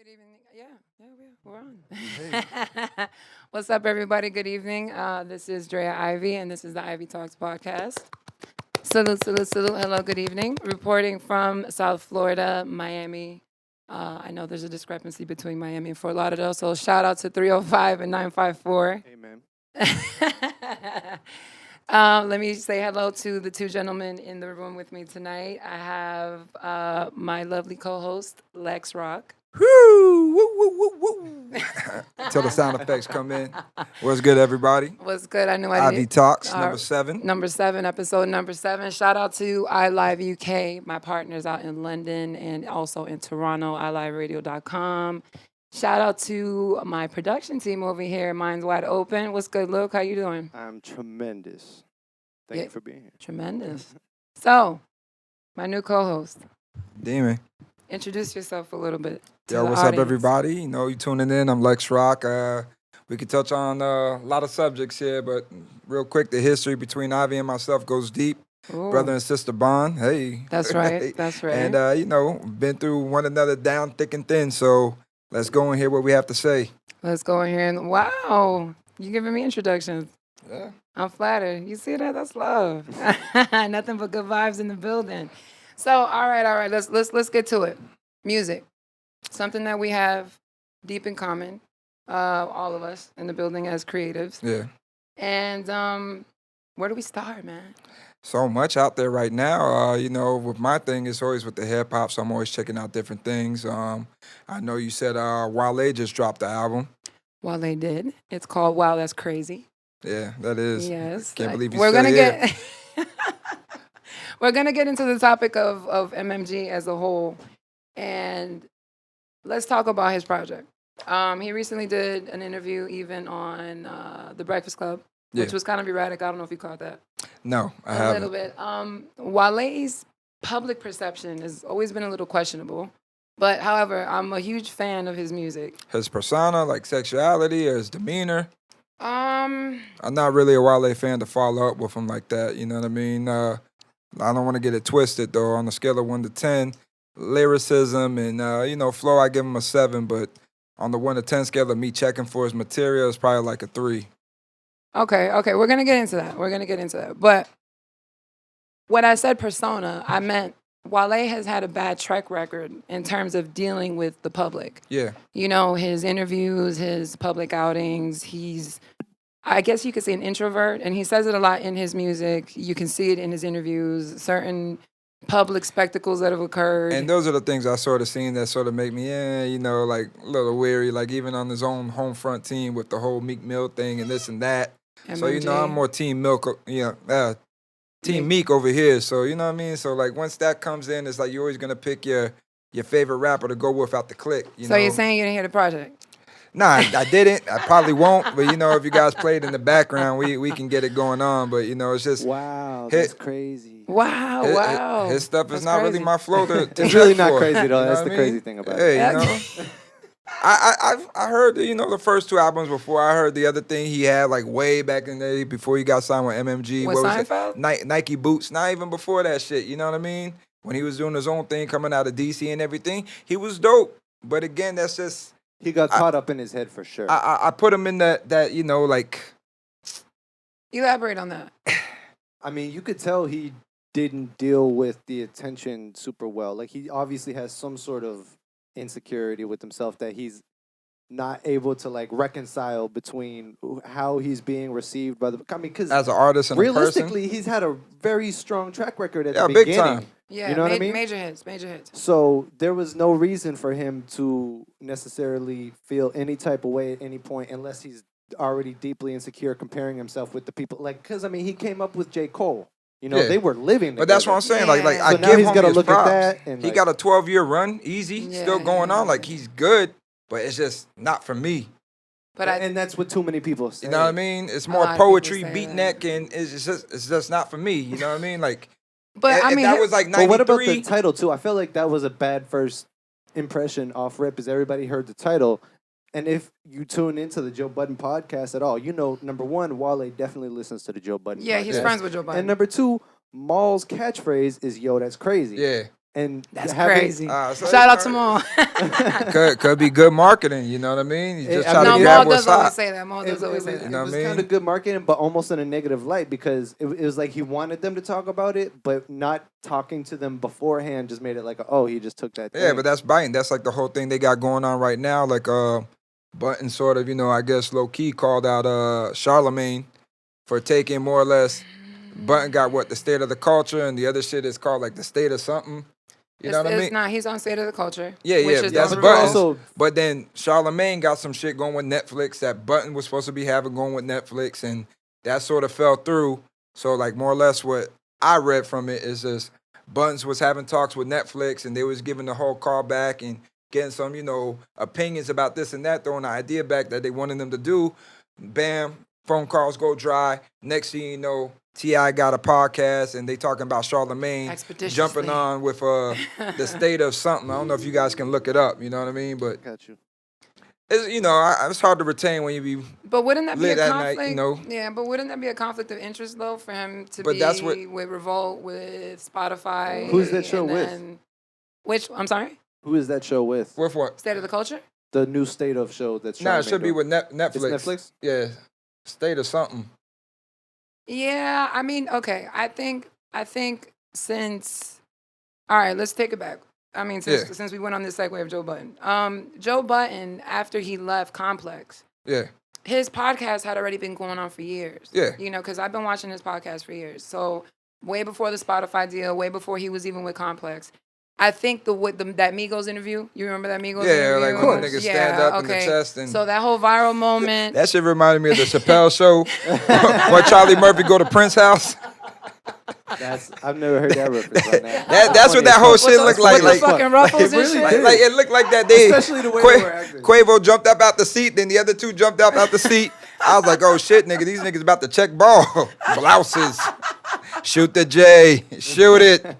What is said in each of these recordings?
Good evening. We're on. What's up, everybody? Good evening. This is Draya Ivy, and this is the Ivy Talks podcast. Salute, salute, salute. Hello, good evening. Reporting from South Florida, Miami. I know there's a discrepancy between Miami and Fort Lauderdale, so shout out to 305 and 954. Amen. Let me say hello to the two gentlemen in the room with me tonight. I have my lovely co-host, Lex-Roc. Woo, woo, woo, woo, woo. Until the sound effects come in. What's good, everybody? What's good? I knew I Ivy did. Talks, number 7. Number 7, episode number 7. Shout out to iLive UK, my partners out in London and also in Toronto, iliveradio.com. Shout out to my production team over here, Minds Wide Open. What's good, Luke? How you doing? I'm tremendous. Thank Yeah. you for being here. Tremendous. So, my new co-host, Demon. introduce yourself a little bit. to Yo, the what's up, audience. everybody? You know, you tuning in. I'm Lex-Roc. We could touch on a lot of subjects here, but real quick, the history between Ivy and myself goes deep. Ooh, Brother and sister bond. Hey. That's right. That's right. And, you know, been through one another down thick and thin, so let's go and hear what we have to say. Let's go in here and wow, you giving me introductions. Yeah. I'm flattered. You see that? That's love. Nothing but good vibes in the building. So, all right. Let's get to it. Music, something that we have deep in common, all of us in the building as creatives. Yeah. And where do we start, man? So much out there right now. You know, with my thing, it's always with the hip hop, so I'm always checking out different things. I know you said Wale just dropped the album. Well, they did. It's called Wow, That's Crazy. Yeah, that is. Yes. Can't believe you we're still gonna here. get we're gonna get into the topic of MMG as a whole, and let's talk about his project. He recently did an interview even on The Breakfast Club, which Yeah. was kind of erratic. I don't know if you caught that. No, I A haven't. little bit. Wale's public perception has always been a little questionable, but however, I'm a huge fan of his music. His persona, like sexuality or his demeanor. Um, I'm not really a Wale fan to follow up with him like that. You know what I mean? I don't want to get it twisted, though. On a scale of 1 to 10, lyricism and, you know, flow, I give him a 7. But on the 1 to 10 scale of me checking for his material, it's probably like a 3. Okay, we're gonna get into that. But when I said persona, I meant Wale has had a bad track record in terms of dealing with the public. Yeah. You know, his interviews, his public outings. He's, I guess you could say, an introvert, and he says it a lot in his music. You can see it in his interviews. Certain public spectacles that have occurred. And those are the things I sort of seen that sort of make me, you know, like a little weary. Like even on his own home front team with the whole Meek Mill thing and this and that. So, you know, MMG. I'm more Team Milk, Team Meek over here. So, you know what I mean? So, like, once that comes in, it's like you're always going to pick your favorite rapper to go with out the clique. You So know? you're saying you didn't hear the project? Nah, I didn't. I probably won't. But, you know, if you guys played in the background, we can get it going on. But, you know, it's just Wow, Hit- that's crazy. Wow. his stuff is That's not really crazy. my flow to It's check really not for. crazy, though. You know That's what the I mean? crazy thing about Hey, it. you know. I heard, you know, the first 2 albums before. I heard the other thing he had, like, way back in the day before he got signed with MMG. With What was Seinfeld? it? Nike boots. Not even before that shit, you know what I mean? When he was doing his own thing, coming out of DC and everything, he was dope. But again, that's just, He got caught up in his head for sure. I put him in that, you know, like, Elaborate on that. I mean, you could tell he didn't deal with the attention super well. Like, he obviously has some sort of insecurity with himself that he's not able to, like, reconcile between how he's being received by the... I mean, because as an artist and a person. realistically, he's had a very strong track record at Yeah, the big beginning. time. Yeah, You know what I mean? Major hits. So there was no reason for him to necessarily feel any type of way at any point unless he's already deeply insecure comparing himself with the people. Like, because, I mean, he came up with J. Cole. You know, Yeah. they were living together. But that's what I'm saying. Like, Yeah. I So now give he's him gotta his look at props. that and, He like- got a 12-year run, easy, still going on. Like, he's good, but it's just not for me. But And that's what too many people say. You know what I mean? It's A more lot of people poetry, say beat that. neck, and it's just not for me. You know what I mean? Like, I if mean, that was like But what about the 93. title, too? I feel like that was a bad first impression off rip, as everybody heard the title. And if you tune into the Joe Budden podcast at all, you know, number one, Wale definitely listens to the Joe Budden yeah, podcast. he's friends with Joe Biden. And number two, Maul's catchphrase is "Yo, that's crazy." Yeah. And That's having- crazy. So Shout out to Maul. could be good marketing. You know what I mean? You just I try mean, to No, grab Maul what's does always hot. say that. Maul does always say It that. You know was what I mean? kind of good marketing, but almost in a negative light because it was like he wanted them to talk about it, but not talking to them beforehand just made it like, oh, he just took that. Yeah, thing. but that's biting. That's like the whole thing they got going on right now. Like Button sort of, I guess low key called out Charlemagne for taking more or less. Button got what, the state of the culture, and the other shit is called like the state of something. You know what I mean? Nah, he's on State of the Culture. Yeah, which yeah, is that's on Buttons. Revolt. But then Charlemagne got some shit going with Netflix that Button was supposed to be having going with Netflix, and that sort of fell through. So like more or less what I read from it is just Buttons was having talks with Netflix, and they was giving the whole call back and getting some, opinions about this and that, throwing the idea back that they wanted them to do. Bam, phone calls go dry. Next thing you know, T.I. got a podcast, and they talking about Charlemagne Expeditiously. jumping on with the state of something. I don't know if you guys can look it up. You know what I mean? But Got you. it's, it's hard to retain when you be. But wouldn't that be lit a at conflict? night, Yeah, but wouldn't that be a conflict of interest though for him to But be that's what- with Revolt, with Spotify? Who's that show and with? then- Which I'm sorry, Who is that show with? With what? State of the Culture. The new state of show that's No, it Charlamagne should be doing. with Netflix. It's Netflix? Yeah, state of something. Yeah, I mean, okay. I think since all right, let's take it back. I mean, since we went on this segue of Joe Button. Joe Button, after he left Complex, Yeah, his podcast had already been going on for years. Yeah. Because I've been watching his podcast for years. So way before the Spotify deal, way before he was even with Complex. I think that Migos interview, you remember that Migos yeah, interview? like when the niggas stand up in the chest and So that whole viral moment. that shit reminded me of the Chappelle show where Charlie Murphy go to Prince's house. I've never heard that reference on that. That's what Funny that as whole fuck. shit looked like. with the fucking ruffles It and really shit. did. Like it looked like that they Especially the way they were acting. Quavo jumped up out the seat, then the other two jumped up out the seat. I was like, oh shit, nigga, these niggas about to check ball. Blouses. Shoot the J. Shoot it.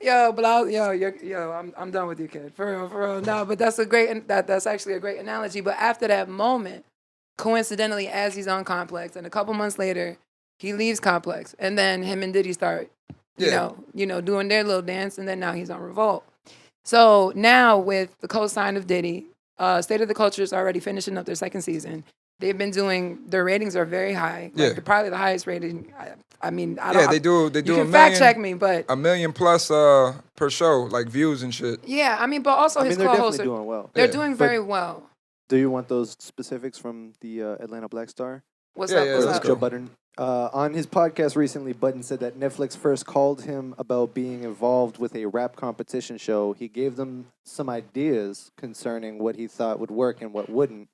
I'm done with you, kid. For real. No, but that's that's actually a great analogy. But after that moment, coincidentally, as he's on Complex, and a couple months later, he leaves Complex, and then him and Diddy start, doing their little dance, and then now he's on Revolt. So now with the co-sign of Diddy, State of the Culture is already finishing up their second season. They've been their ratings are very high. Yeah. Like, probably the highest rating. I mean, I Yeah, don't. they do. They You do can a fact million, check me, but $1 million plus per show, like views and shit. yeah, I mean, but also I his mean, they're co-hosts definitely are doing well. they're Yeah. doing But- very well. Do you want those specifics from the Atlanta Black Star? What's Yeah, up? yeah, What's let's up? go. Joe Button. On his podcast recently, Button said that Netflix first called him about being involved with a rap competition show. He gave them some ideas concerning what he thought would work and what wouldn't.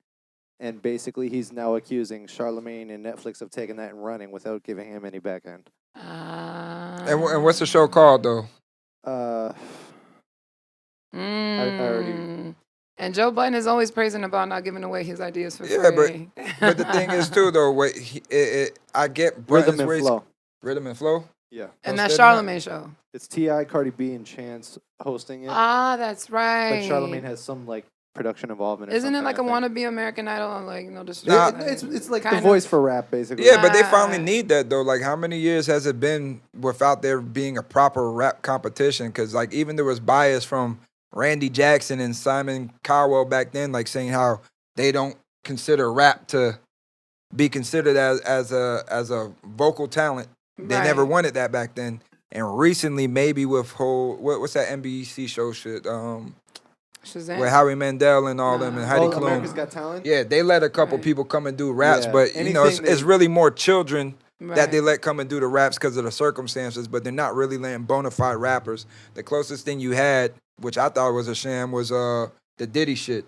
And basically, he's now accusing Charlemagne and Netflix of taking that and running without giving him any back end. And what's the show called though? Uh, Mm. And Joe Button is always praising about not giving away his ideas for Yeah, free. But the thing is too though, I get Rhythm Button's and ways- Flow. Rhythm and flow. Yeah. and Hosted that's that? Charlemagne show. It's T.I., Cardi B, and Chance hosting it. That's right. But Charlemagne has some like production involvement. or Isn't it something, like a I think. wannabe American Idol? Like no Nah, disrespect. It's like Kind the of. voice for rap, basically. Yeah, but they finally Ah. need that though. Like, how many years has it been without there being a proper rap competition? Because like even there was bias from Randy Jackson and Simon Cowell back then, like saying how they don't consider rap to be considered as a vocal talent. They never Right. wanted that back then. And recently, maybe with what's that NBC show shit? Shazam. With Howie Mandel and all them and Heidi Oh, Klum. America's Got Talent? Yeah, they let a couple Right. people come and do raps, Yeah, but it's anything it's that- really more children that they Right. let come and do the raps because of the circumstances, but they're not really letting bona fide rappers. The closest thing you had, which I thought was a sham, was the Diddy shit.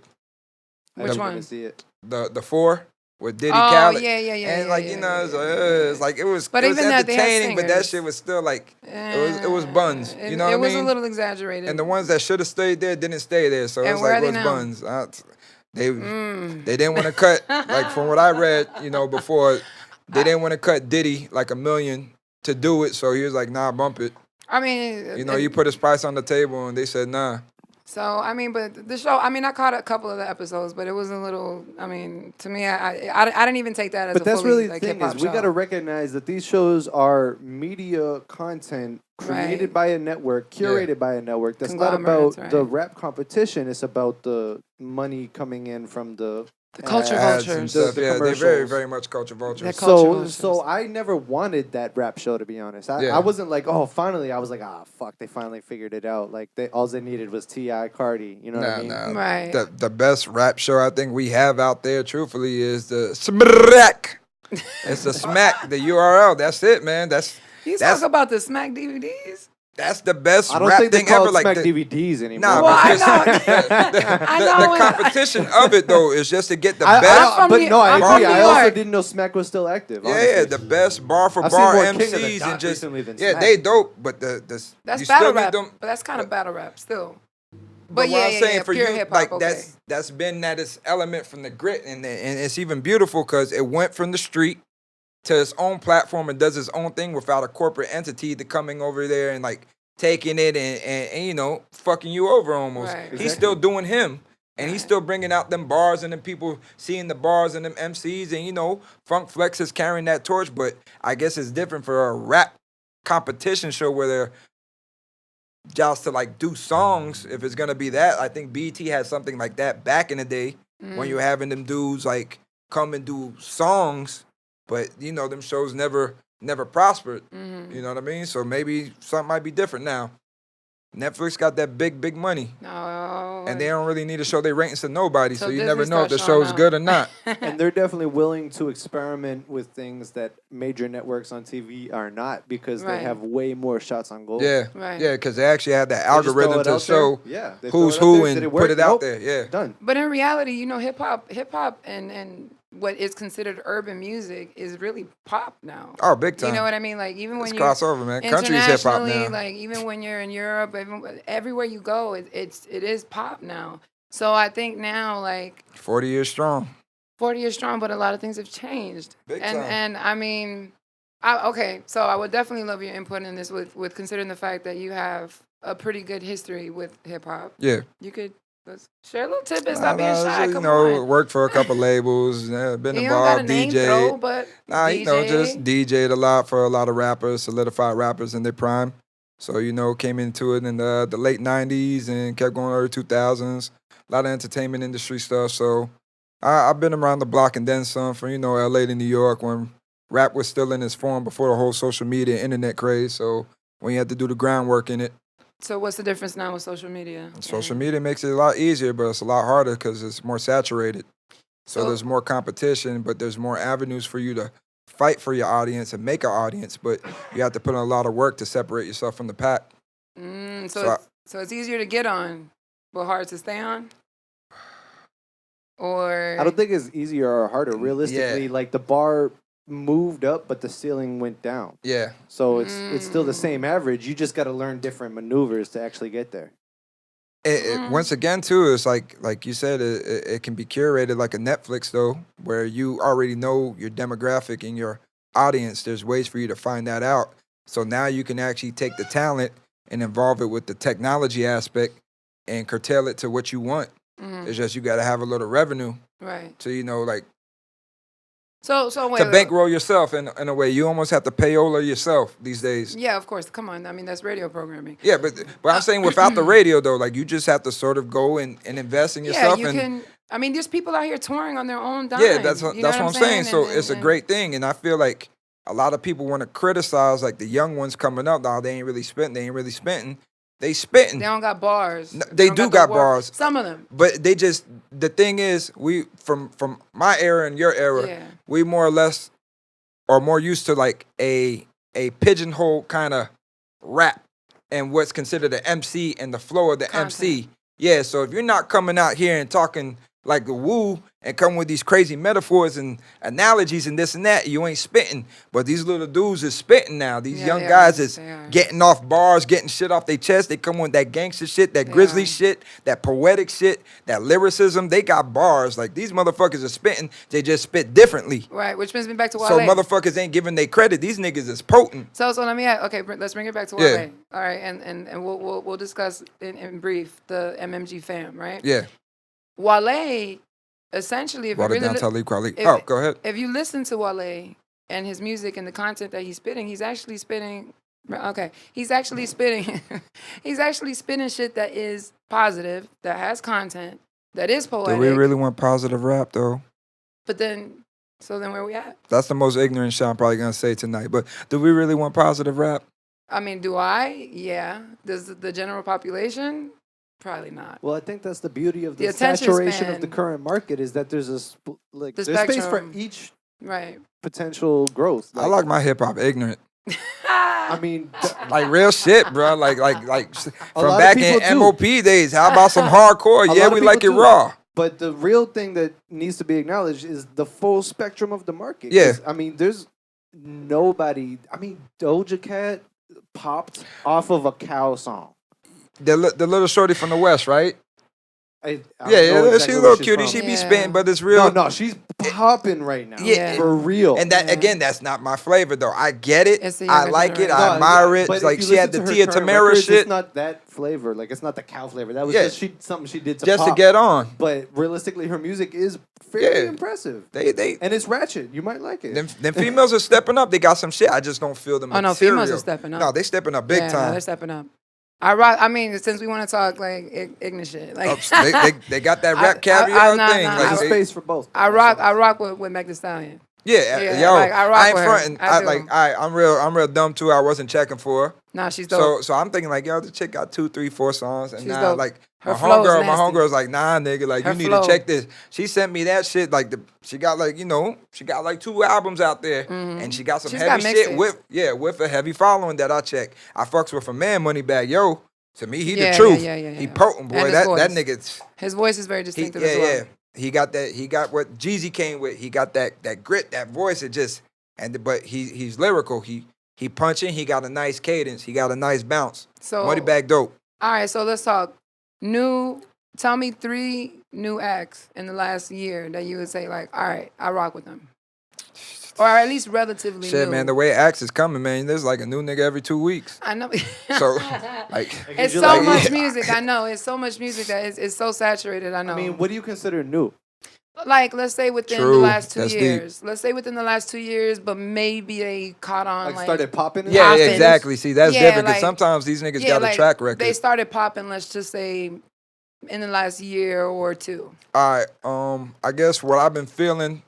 I Which didn't one? even see it. The four with Diddy Oh, Khaled. yeah. And like it's like it was, But it was even that, they had entertaining, but that singers. shit was still like it was buns. You know what I It was mean? a little exagerated. And the ones that should have stayed there didn't stay there, so And it was where like are it they was now? buns. They didn't want to cut, like from what I read, before, they didn't want to cut Diddy like $1 million to do it, so he was like, nah, bump it. I mean, You put his price on the table and they said, nah. So I mean, but the show. I mean, I caught a couple of the episodes, but it was a little. I mean, to me, I didn't even take that as But a that's fully really the like thing hip hop is show. we got to recognize that these shows are media content created Right. by a network, curated by a network. That's not Conglomerates, about the right. rap competition. It's about the money coming in from the culture ads, Ads and vultures. stuff. the Yeah, they're very, commercials. very much culture vultures. They're culture So vultures. I never wanted that rap show, to be honest. I Yeah. wasn't like, oh, finally. I was like, fuck, they finally figured it out. Like all they needed was T.I. Cardi. You know what I mean? Right. The best rap show I think we have out there, truthfully, is the Smack. It's the Smack, the URL. That's it, man. You that's talk about the Smack DVDs. that's the best I don't rap think they thing call ever. it Like Smack the, DVDs anymore. Nah, Well, I because know. I know the when- competition of it though is just to get the I best. from but New- no, I I'm agree. from I New also York. didn't know Smack was still active. Yeah, honestly. the best bar for I've seen bar more King of the MCs Dot and just recently than yeah, Smack. they dope, but the That's you battle still need rap, them. but that's kind of battle rap still. But But what yeah, I'm yeah, saying yeah, for pure you, hip hop. like Okay. that's been that its element from the grit, and it's even beautiful because it went from the street to its own platform and does its own thing without a corporate entity to coming over there and like taking it and you know fucking you over almost. Right. He's still doing him. And he's Right. still bringing out them bars and them people seeing the bars and them MCs. And, you know, Funk Flex is carrying that torch. But I guess it's different for a rap competition show where they're just to, like, do songs. If it's going to be that, I think BT had something like that back in the day when you were having them dudes, like, come and do songs. But, you know, them shows never prospered. You know what I mean? So maybe something might be different now. Netflix got that big money. No. And they don't really need to show their ratings to nobody, so So you Disney never know if the start showing show's out. good or not. And they're definitely willing to experiment with things that major networks on TV are not because Right. they have way more shots on goal. Yeah, Right. yeah, because they actually had that They just throw algorithm it to out there. show Yeah, they throw who's it out who there. Did and it put work? it out Nope. there. Yeah, Done. But in reality, you know, hip hop and what is considered urban music is really pop now. oh, big time. You know what I mean? Like even when It's you crossover, man. Country's hip hop internationally, now. like even when you're in Europe, everywhere you go, it is pop now. So I think now, like 40 years strong. 40 years strong, but a lot of things have changed. Big and time. and I mean, okay, so I would definitely love your input in this with considering the fact that you have a pretty good history with hip hop. Yeah. You could let's share a little tidbit. Stop being Nah, shy. you Come know, on. worked for a couple labels, been You don't got a involved, name DJ. throw, but Nah, DJ. you know, just DJ'd a lot for a lot of rappers, solidified rappers in their prime. So, you know, came into it in the late 90s and kept going early 2000s. A lot of entertainment industry stuff. So I've been around the block and then some from, you know, LA to New York when rap was still in its form before the whole social media, internet craze. So when you had to do the groundwork in it, So what's the difference now with social media? social media makes it a lot easier, but it's a lot harder because it's more saturated. So there's more competition, but there's more avenues for you to fight for your audience and make an audience, but you have to put in a lot of work to separate yourself from the pack. So it's easier to get on, but hard to stay on. Or I don't think it's easier or harder. Realistically, like the bar moved up, but the ceiling went down. Yeah. So it's still the same average. You just got to learn different maneuvers to actually get there. Once again, too, it's like you said, it can be curated like a Netflix, though, where you already know your demographic and your audience. There's ways for you to find that out. So now you can actually take the talent and involve it with the technology aspect and curtail it to what you want. It's just you got to have a little revenue right. to, you know, like So wait, to bankroll yourself in a way. You almost have to payola yourself these days. Yeah, of course. Come on. I mean, that's radio programming. Yeah, but I'm saying without the radio though, like you just have to sort of go and invest in yourself. Yeah, you and, can. I mean, there's people out here touring on their own dime. Yeah, that's what what I'm saying. So And- it's a and- great thing, and I feel like a lot of people want to criticize like the young ones coming up. Now they ain't really spitting. They ain't really spitting. They spitting. They don't got bars. No, they don't do the got work. bars. Some of them. But they just the thing is we from my era and your era, Yeah. we more or less are more used to like a pigeonhole kind of rap and what's considered an MC and the flow of the Content. MC. Yeah, so if you're not coming out here and talking like the woo and come with these crazy metaphors and analogies and this and that. You ain't spitting, but these little dudes is spitting now. These Yeah, young they guys are. is They are. getting off bars, getting shit off their chest. They come with that gangster shit, that They grizzly are. shit, that poetic shit, that lyricism. They got bars. Like these motherfuckers are spitting. They just spit differently. Right, which brings me back to Wale. So motherfuckers ain't giving they credit. These niggas is potent. So let me add. Okay, let's bring it back to Yeah. Wale. All right, and we'll discuss in brief the MMG fam. Right. Yeah. Wale, essentially, if you Brought it really down to Talib Kweli. if- Oh, go ahead. if you listen to Wale and his music and the content that he's spitting, he's actually spitting. Okay, he's actually spitting. he's actually spitting shit that is positive, that has content, that is poetic. Do we really want positive rap though? But then, so then where we at? That's the most ignorant shit I'm probably gonna say tonight. But do we really want positive rap? I mean, do I? Yeah. Does the general population? Probably not. Well, I think that's the beauty of The the attention saturation of the span. current market is that there's The there's space for spectrum. each Right. potential growth. I like my hip hop ignorant. I mean, Like real shit, bro. Like lot from of back in people do. MOP days. How about some hardcore? A Yeah, lot of we like it people do. raw. but the real thing that needs to be acknowledged is the full spectrum of the market. Yeah. 'Cause, I mean, there's nobody. I mean, Doja Cat popped off of a cow song. The little shorty from the West, right? I don't Yeah, know yeah, exactly she's a where little she's cutie. from. She be Yeah. spitting, but it's real. No, she's popping right now. Yeah. for real. And that Yeah. again, that's not my flavor though. I get it. It's the I younger like it. generation. I No, admire yeah, it. but if Like you she had the listen to her Tia current Tamara records, shit It's not that flavor. Like it's not the cow flavor. That was Yeah. just something she did to just to pop. get on. But realistically, her music is fairly Yeah. impressive. They And it's ratchet. You might like it. them females are stepping up. They got some shit. I just don't feel the Oh, material. no, females are stepping up. No, they stepping up big Yeah, no, time. they're stepping up. I mean, since we want to talk like ignorant shit, like They got that I- rap I- caviar nah, thing. nah, like There's a they- space for both. I rock with Meg Thee Stallion. yeah, Yeah, yo, like, I rock I ain't with her. fronting. I do. I'm real dumb too. I wasn't checking for her. Nah, she's dope. So I'm thinking like, yo, the chick got 2, 3, 4 songs, and She's now dope. like Her my flow's homegirl, nasty. like, nah, nigga, like Her you need flow. to check this. She sent me that shit. Like she got like she got like 2 albums out there, and she got some Mm-hmm. She's heavy got shit mixtapes. with a heavy following that I check. I fucks with a man, Moneybag Yo. To me, he Yeah, the truth. yeah. He potent, boy. And his That voice. nigga. His voice is very He, distinctive yeah, as well. yeah. He got that. He got what Jeezy came with. He got that grit, that voice. It just but he's lyrical. He punching. He got a nice cadence. He got a nice bounce. So Moneybag dope. all right, so let's talk tell me 3 new acts in the last year that you would say like, all right, I rock with them. Or at least relatively Shit, new. man. The way Axe is coming, man. There's like a new nigga every 2 weeks. I know. So like, It's you so like- much music. I know. It's so much music that it's so saturated. I know. I mean, what do you consider new? Like, let's say within the True. last 2 That's deep. years. Let's say within the last 2 years, but maybe they caught on. Like started popping? yeah, Poppin'. exactly. See, that's Yeah, different because like- sometimes these niggas yeah, got like, a track record. They started popping, let's just say, in the last year or 2. All right. I guess what I've been feeling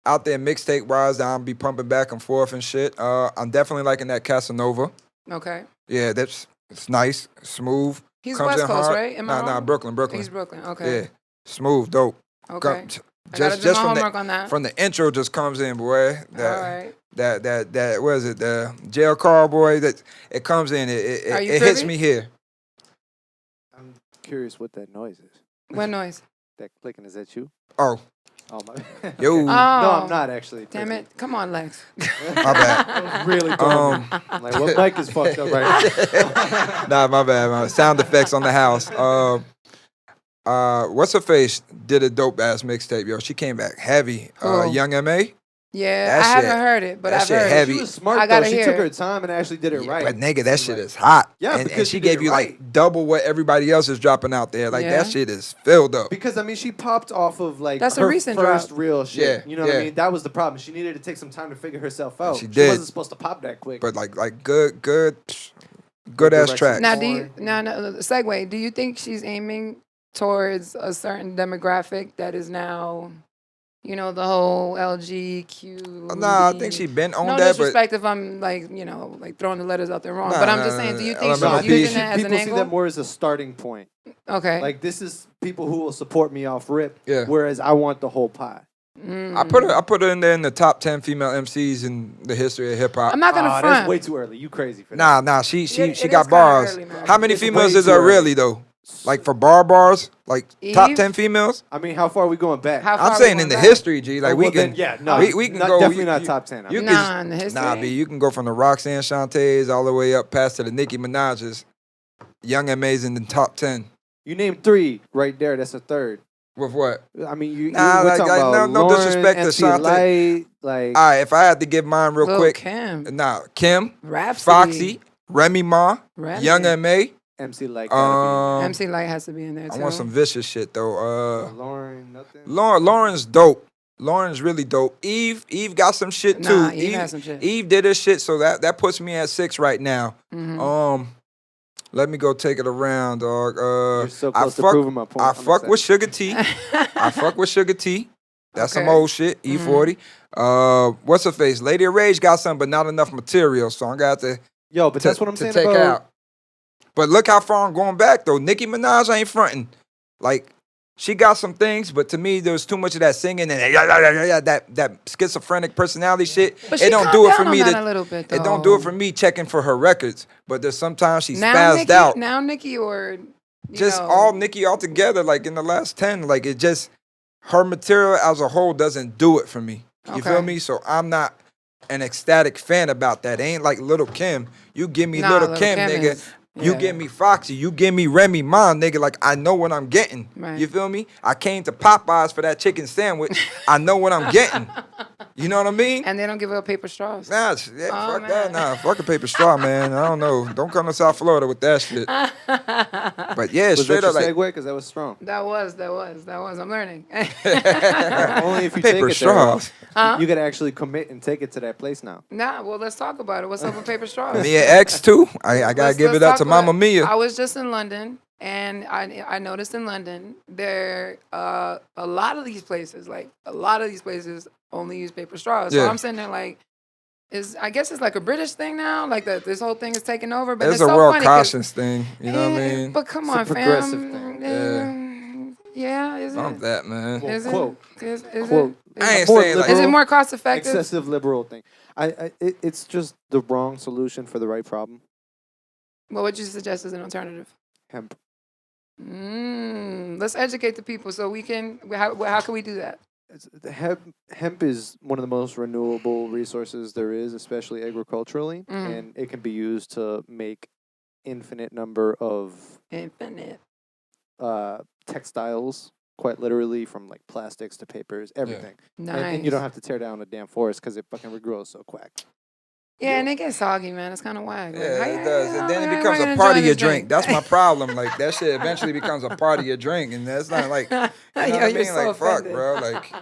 out there mixtape wise that I'm be pumping back and forth and shit. I'm definitely liking that Casanova. Okay. Yeah, it's nice, smooth. He's comes West in Coast, hard. right? Am I Nah, wrong? Brooklyn. He's Brooklyn. Okay. Yeah, smooth, dope. Okay. Come- I gotta do my from homework on that. from the intro just comes in, boy. All right. That what is it? The jail car, boy. That it comes in. Are It you hits privy? me here. I'm curious what that noise is. What noise? That clicking, is that you? Oh, Oh, my. yo, Oh. No, I'm not actually. Damn it. Come on, Lex. my bad. That was really dumb. I'm like, what mic is fucked up right now? Nah, my bad. My sound effects on the house. What's her face did a dope ass mixtape, yo. She came back heavy. Who? Young M.A. Yeah, That I haven't shit- heard it, but that I've shit heard heavy. She was smart, I though. gotta She hear took it. her time and actually did it right. But nigga, that shit Like- is hot. Yeah, and because she she did gave it you right. like double what everybody else is dropping out there. Like Yeah. that shit is filled up. Because I mean, she popped off of like That's a her recent first drop. real shit. Yeah, You know what yeah. I mean? That was the problem. She needed to take some time to figure herself out. She did. wasn't supposed to pop that quick. But like good ass direction. tracks. Now, More. segue, do you think she's aiming towards a certain demographic that is now, the whole LGQ? Nah, I think she been on No that, but disrespect if I'm like throwing the letters out there wrong, Nah, but I'm nah, just saying, nah, do you nah. think no, I she's LMNOP. using that as an people see angle? that more as a starting point. Okay. Like this is people who will support me off rip. Yeah. Whereas I want the whole pie. I put her in there in the top 10 female MCs in the history of hip hop. I'm not gonna That's front. way too early. You crazy for that. Nah, she It is got kinda bars. early, man. How many It's females way is there too early. really though? Like for bars, like top Eve? 10 females. I mean, how far are we going back? How far I'm are we saying going in the back? history, G. Like Oh, we well, can, then, yeah, no, we can go. definitely not top 10. I You mean. can, Nah, in the history. Nah, B. You can go from the Roxanne Shantays all the way up past to the Nicki Minaj's, Young M.A.'s in the top 10. You named 3 right there. That's a third. With what? I mean, we're Like, talking about no Lauren, disrespect to MC Shantae. Light, like. All right, if I had to give mine real Lil' quick. Kim. Nah, Kim, Rhapsody. Foxy, Remy Ma, Remy. Young M.A. MC Light gotta MC Light has to be in there too. I want some vicious shit though. be. Lauren, nothing. Lauren's dope. Lauren's really dope. Eve got some shit too. Nah, Eve has some shit. Eve did her shit, so that puts me at 6 right now. Mhm. Let me go take it around, dog. You're so close to proving my point. I I'm fuck with excited. Sugar T. I fuck with Sugar T. That's some Okay. old shit. E40. What's her face? Lady of Rage got some, but not enough material, so I got to Yo, but that's what I'm to saying take about. out. But look how far I'm going back though. Nicki Minaj ain't fronting. Like she got some things, but to me there was too much of that singing and that schizophrenic personality shit. But It she don't calmed do it down for on me that to. a little bit, It don't do it though. for me checking for her records. But there's sometimes she Now spazzed Nicki, out. Now Nicki or Just all Nicki all together, like in the last 10, like it just her material as a whole doesn't do it for me. You Okay. feel me? So I'm not an ecstatic fan about that. It ain't like Little Kim. You give me Nah, Little Lil' Kim, Kim nigga. is- You yeah. give me Foxy. You give me Remy Ma, nigga. Like I know what I'm getting. Right. You feel me? I came to Popeyes for that chicken sandwich. I know what I'm getting. You know what I mean? And they don't give up paper straws. Nah, Oh, fuck that. man. Nah, fuck a paper straw, man. I don't know. Don't come to South Florida with that shit. But yeah, Was straight that up your like segue? Because that was strong. That was. I'm learning. Only if you paper take it straws. there. You gotta actually commit and take it to that place now. Nah, well, let's talk about it. What's up with paper straws? Mia X too. I gotta Let's- give let's it up talk to about Mama Mia. I was just in London, and I noticed in London there a lot of these places only use paper straws. So Yeah. I'm sitting there like, I guess it's like a British thing now, like that this whole thing is taking over. But It's it's a so world funny 'cause- conscience thing. You know what I mean? But come It's a on, progressive fam. thing. Yeah, is Bump it? that, man. Well, Is it? quote. Is Quote. it? I ain't More saying like Is it liberal, more cost effective? excessive liberal thing. It's just the wrong solution for the right problem. What would you suggest as an alternative? Hemp. Let's educate the people so we can. How can we do that? The hemp is one of the most renewable resources there is, especially agriculturally, and it can be used to make infinite number of Infinite. textiles, quite literally, from like plastics to papers, everything. Nice. And you don't have to tear down a damn forest because it fucking regrows so quick. Yeah, and it gets soggy, man. It's kind of whack. Like, Yeah, how it you- does. And then how it you becomes gonna a part enjoy of your this drink. That's my problem. Like that shit eventually becomes a part of your drink, and that's not like you know what I You're mean. so Like fuck, offended. bro. Like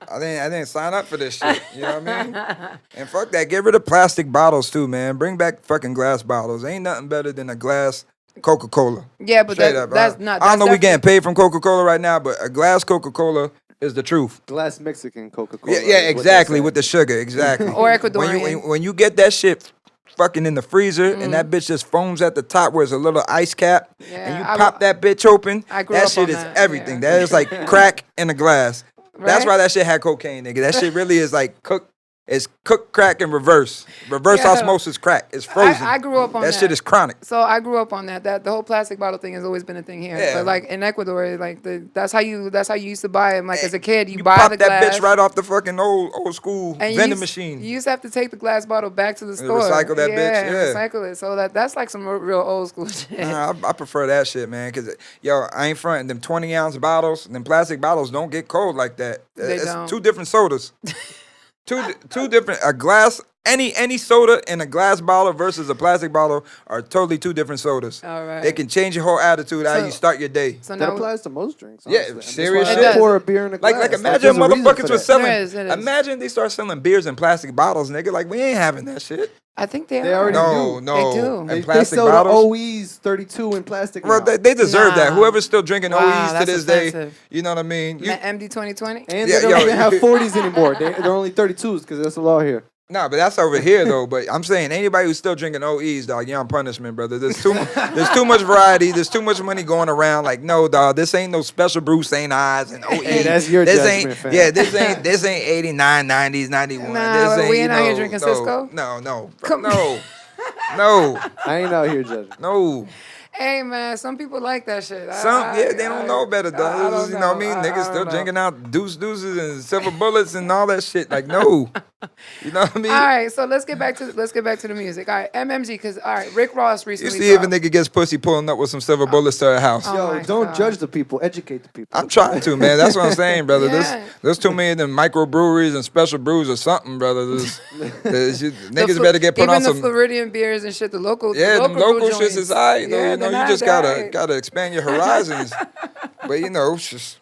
I didn't sign up for this shit. You know what I mean? And fuck that. Get rid of plastic bottles too, man. Bring back fucking glass bottles. Ain't nothing better than a glass Coca-Cola. Yeah, but Straight that, up. that's not. I don't know we that's getting paid from Coca-Cola right now, but a glass Coca-Cola is the truth. Glass Mexican Coca-Cola. Yeah, is what they exactly. say. With the sugar, exactly. Or when Ecuadorian. when you get that shit fucking in the freezer and that bitch just foams at the top where it's a little ice cap and Yeah, you I pop wa- that bitch open, I grew that up shit on is that, everything. yeah. That is like crack in a glass. That's Right? why that shit had cocaine, nigga. That shit really is like cooked. It's cooked crack in reverse. Reverse Yeah. osmosis crack. It's frozen. I grew up on that. That shit is chronic. So I grew up on that. That the whole plastic bottle thing has always been a thing here. Yeah. But like in Ecuador, like that's how you used to buy them. Like as a kid, you You buy pop the that glass. bitch right off the fucking old school and you vending used- machine. You used to have to take the glass bottle back to the store. recycle that bitch, and yeah. recycle it. So that's like some real old school shit. Nah, I prefer that shit, man. Cause yo, I ain't fronting them 20-ounce bottles. Them plastic bottles don't get cold like that. They It's don't. two different sodas. two different. A glass, any soda in a glass bottle versus a plastic bottle are totally two different sodas. All right. They can change your whole attitude how So- you start your day. So That now applies to most drinks. Yeah, Honestly. And that's serious why shit. I It does. pour a beer in a glass. Like imagine there's a reason motherfuckers for was that. selling. There is. Imagine they start selling beers in plastic bottles, nigga. Like we ain't having that shit. I think they They are. already No, do. no. They do. In They plastic sell bottles. the OEs 32 in plastic Well, now. they deserve that. Nah. Whoever's still drinking Wow, OEs to that's this day, offensive. you know what I mean? You, MD 2020. And Yeah, they don't yo, even have 40s anymore. They're only 32s because that's the law here. Nah, but that's over here though. But I'm saying anybody who's still drinking OEs, dog, you're on punishment, brother. There's too much variety. There's too much money going around. Like, no, dog, this ain't no special brew St. Ives and OE. Hey, that's your this judgment, ain't, fam. Yeah, this ain't 89, 90s, 91. Nah, this ain't, we you ain't out here know, drinking no, Cisco. No, Come- no, no, I ain't out here judging. no. Hey man, some people like that shit. They don't know better, though. I don't You know what I know. mean? Niggas I still don't know. drinking out deuces and silver bullets and all that shit. Like, no. You know what I mean? All right, so let's get back to the music. All right, MMG, because all right, Rick Ross You recently. see if a nigga gets pussy pulling up with some silver bullets to her house. Oh Yo, my don't God. judge the people. Educate the people. I'm trying to, man. That's what I'm saying, brother. Yeah. There's too many of them microbreweries and special brews or something, brother. Niggas better get put even on the some. Floridian beers and shit. The local, Yeah, them brew local shits joints. is alright, though. Yeah, You know, they're you not just that. gotta expand your horizons. But you know, it's just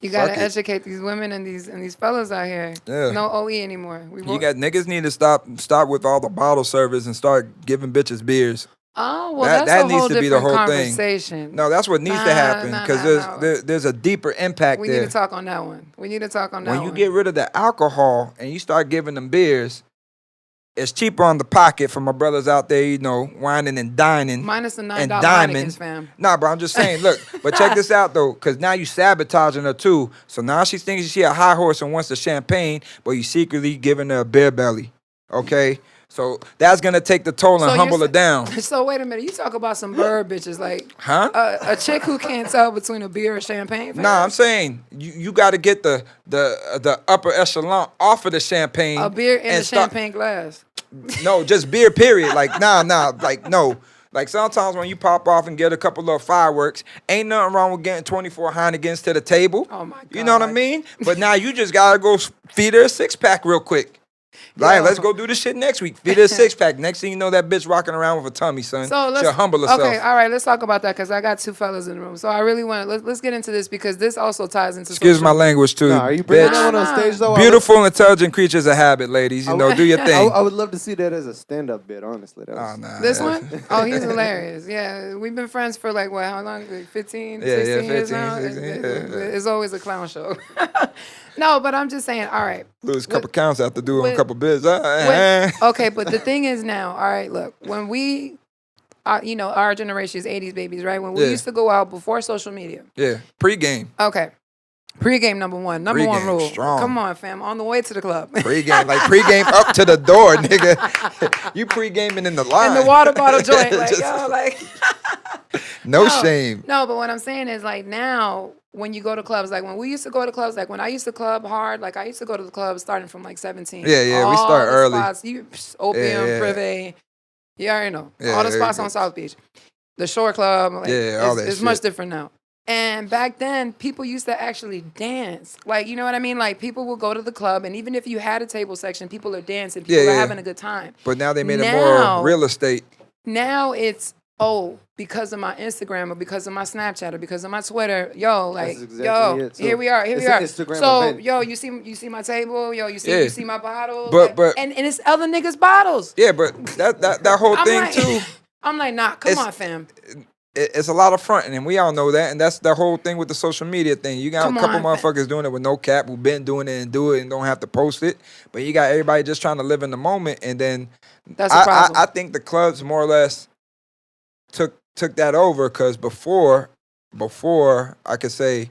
You gotta fuck it. educate these women and these fellas out here. Yeah. No OE anymore. You got niggas need to stop with all the bottle service and start giving bitches beers. Oh well, That that's a needs whole to be the different whole thing. conversation. No, that's what needs to happen because there's a deeper impact We there. need to talk on that one. We need to talk on that When one. you get rid of the alcohol and you start giving them beers, it's cheaper on the pocket for my brothers out there, you know, whining and dining. Minus the $9 and Heinekens, fam. Nah, but I'm just saying, look, but check this out though, because now you sabotaging her too. So now she thinks she a high horse and wants the champagne, but you secretly giving her a beer belly. Okay? So that's gonna take the toll and So humble you're her down. So wait a minute. You talk about some bird bitches like Huh? a chick who can't tell between a beer or champagne. Fam. Nah, I'm saying you got to get the upper echelon off of the champagne. A beer in and a champagne glass. No, just beer. Period. Like nah, like no. Like sometimes when you pop off and get a couple of fireworks, ain't nothing wrong with getting 24 Heinekens to the table. Oh my God. You know what I mean? But now you just gotta go feed her a 6-pack real quick. Like, let's go do this shit next week. Feed her a 6-pack. Next thing you know, that bitch rocking around with a tummy, son. So She'll humble herself. Okay, all right, let's talk about that because I got two fellas in the room. So I really want to let's get into this because this also ties into. Excuse my language too. Nah, are you bringing bitch. that one on stage though? Beautiful, intelligent creatures of habit, ladies. You know, do your thing. I would love to see that as a stand-up bit, honestly. That was, Nah. This one? Oh, he's hilarious. Yeah, we've been friends for like what? How long? Like 15, 16 years 15, now. 16, It's always a clown show. No, but I'm just saying. All right. Lose a couple counts after doing with- a couple bids. Okay, but the thing is now. All right, look. When we, our generation is '80s babies, right? When we Yeah. used to go out before social media. Yeah, pre-game. Okay. Pre-game number one. Number one Pre-game, rule. strong. Come on, fam. On the way to the club. Pre-game, like pre-game up to the door, nigga. You pre-gaming in the line. And the water bottle joint. Like, Just- yo, like. no shame. No, but what I'm saying is like now when you go to clubs, like when we used to go to clubs, like when I used to club hard, like I used to go to the club starting from like 17. Yeah, we All start the early. Spots, Opium, Yeah. Privé. You already know. Yeah, all the there spots you on go. South Beach. The Shore Club. Like, Yeah, all that it's shit. much different now. And back then, people used to actually dance. Like, you know what I mean? Like, people will go to the club, and even if you had a table section, people are dancing. People Yeah, are yeah. having a good time. But now they made it Now- more real estate. Now it's, because of my Instagram or because of my Snapchat or because of my Twitter, like, That's exactly it. So here we are, it's we an are. Instagram So, event. you see my table, you Yeah. see my bottle, But- and it's other niggas' bottles. Yeah, but that whole I'm thing like, too. I'm like, nah, come It's- on, fam. It's a lot of fronting, and we all know that, and that's the whole thing with the social media thing. You got Come a couple on, motherfuckers doing it with no cap who been doing it and do it and don't have to post it, but you got everybody just trying to live in the moment, and then That's a problem. I think the clubs more or less took that over because before I could say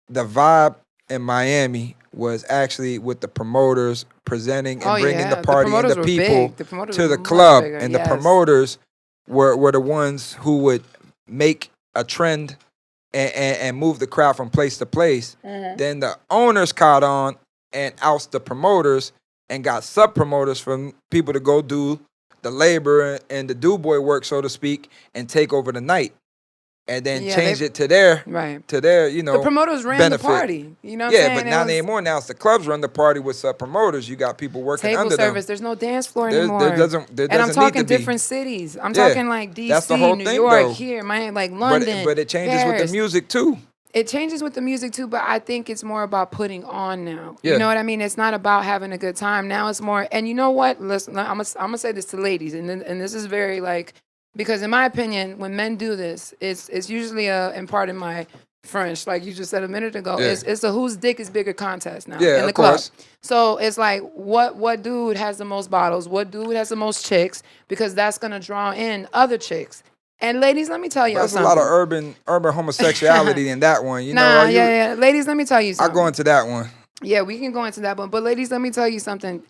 the vibe in Miami was actually with the promoters presenting and bringing the party and promoters the were people big. The promoters to were the much club, bigger, and the yes. promoters were the ones who would make a trend and move the crowd from place to place. Mm-hmm. Then the owners caught on and oust the promoters and got sub promoters from people to go do the labor and the do boy work, so to speak, and take over the night, and then Yeah, change they- it to their Right. the promoters ran benefit. the party. You know what I'm Yeah, saying? but It now was they ain't more. Now it's the clubs run the party with sub promoters. You got people working table under service. them. There's no dance floor There anymore. doesn't and I'm need talking to be. different cities. I'm Yeah, talking like DC, that's the whole New thing, York, though. here, Miami, like London. But it changes with Paris. the music too. It changes with the music too, but I think it's more about putting on now. Yeah. You know what I mean? It's not about having a good time. Now it's more, and you know what? Listen, I'm gonna say this to ladies, and this is very like, because in my opinion, when men do this, it's usually in part in my French, like you just said a minute ago. Yeah. It's a whose dick is bigger contest now Yeah, in the of club. course. So it's like what dude has the most bottles? What dude has the most chicks? Because that's gonna draw in other chicks. And ladies, let me tell y'all There's a something. lot of urban homosexuality in that one. You know, Nah, are you- yeah. Ladies, let me tell you I something. go into that one. Yeah, we can go into that one. But ladies, let me tell you something.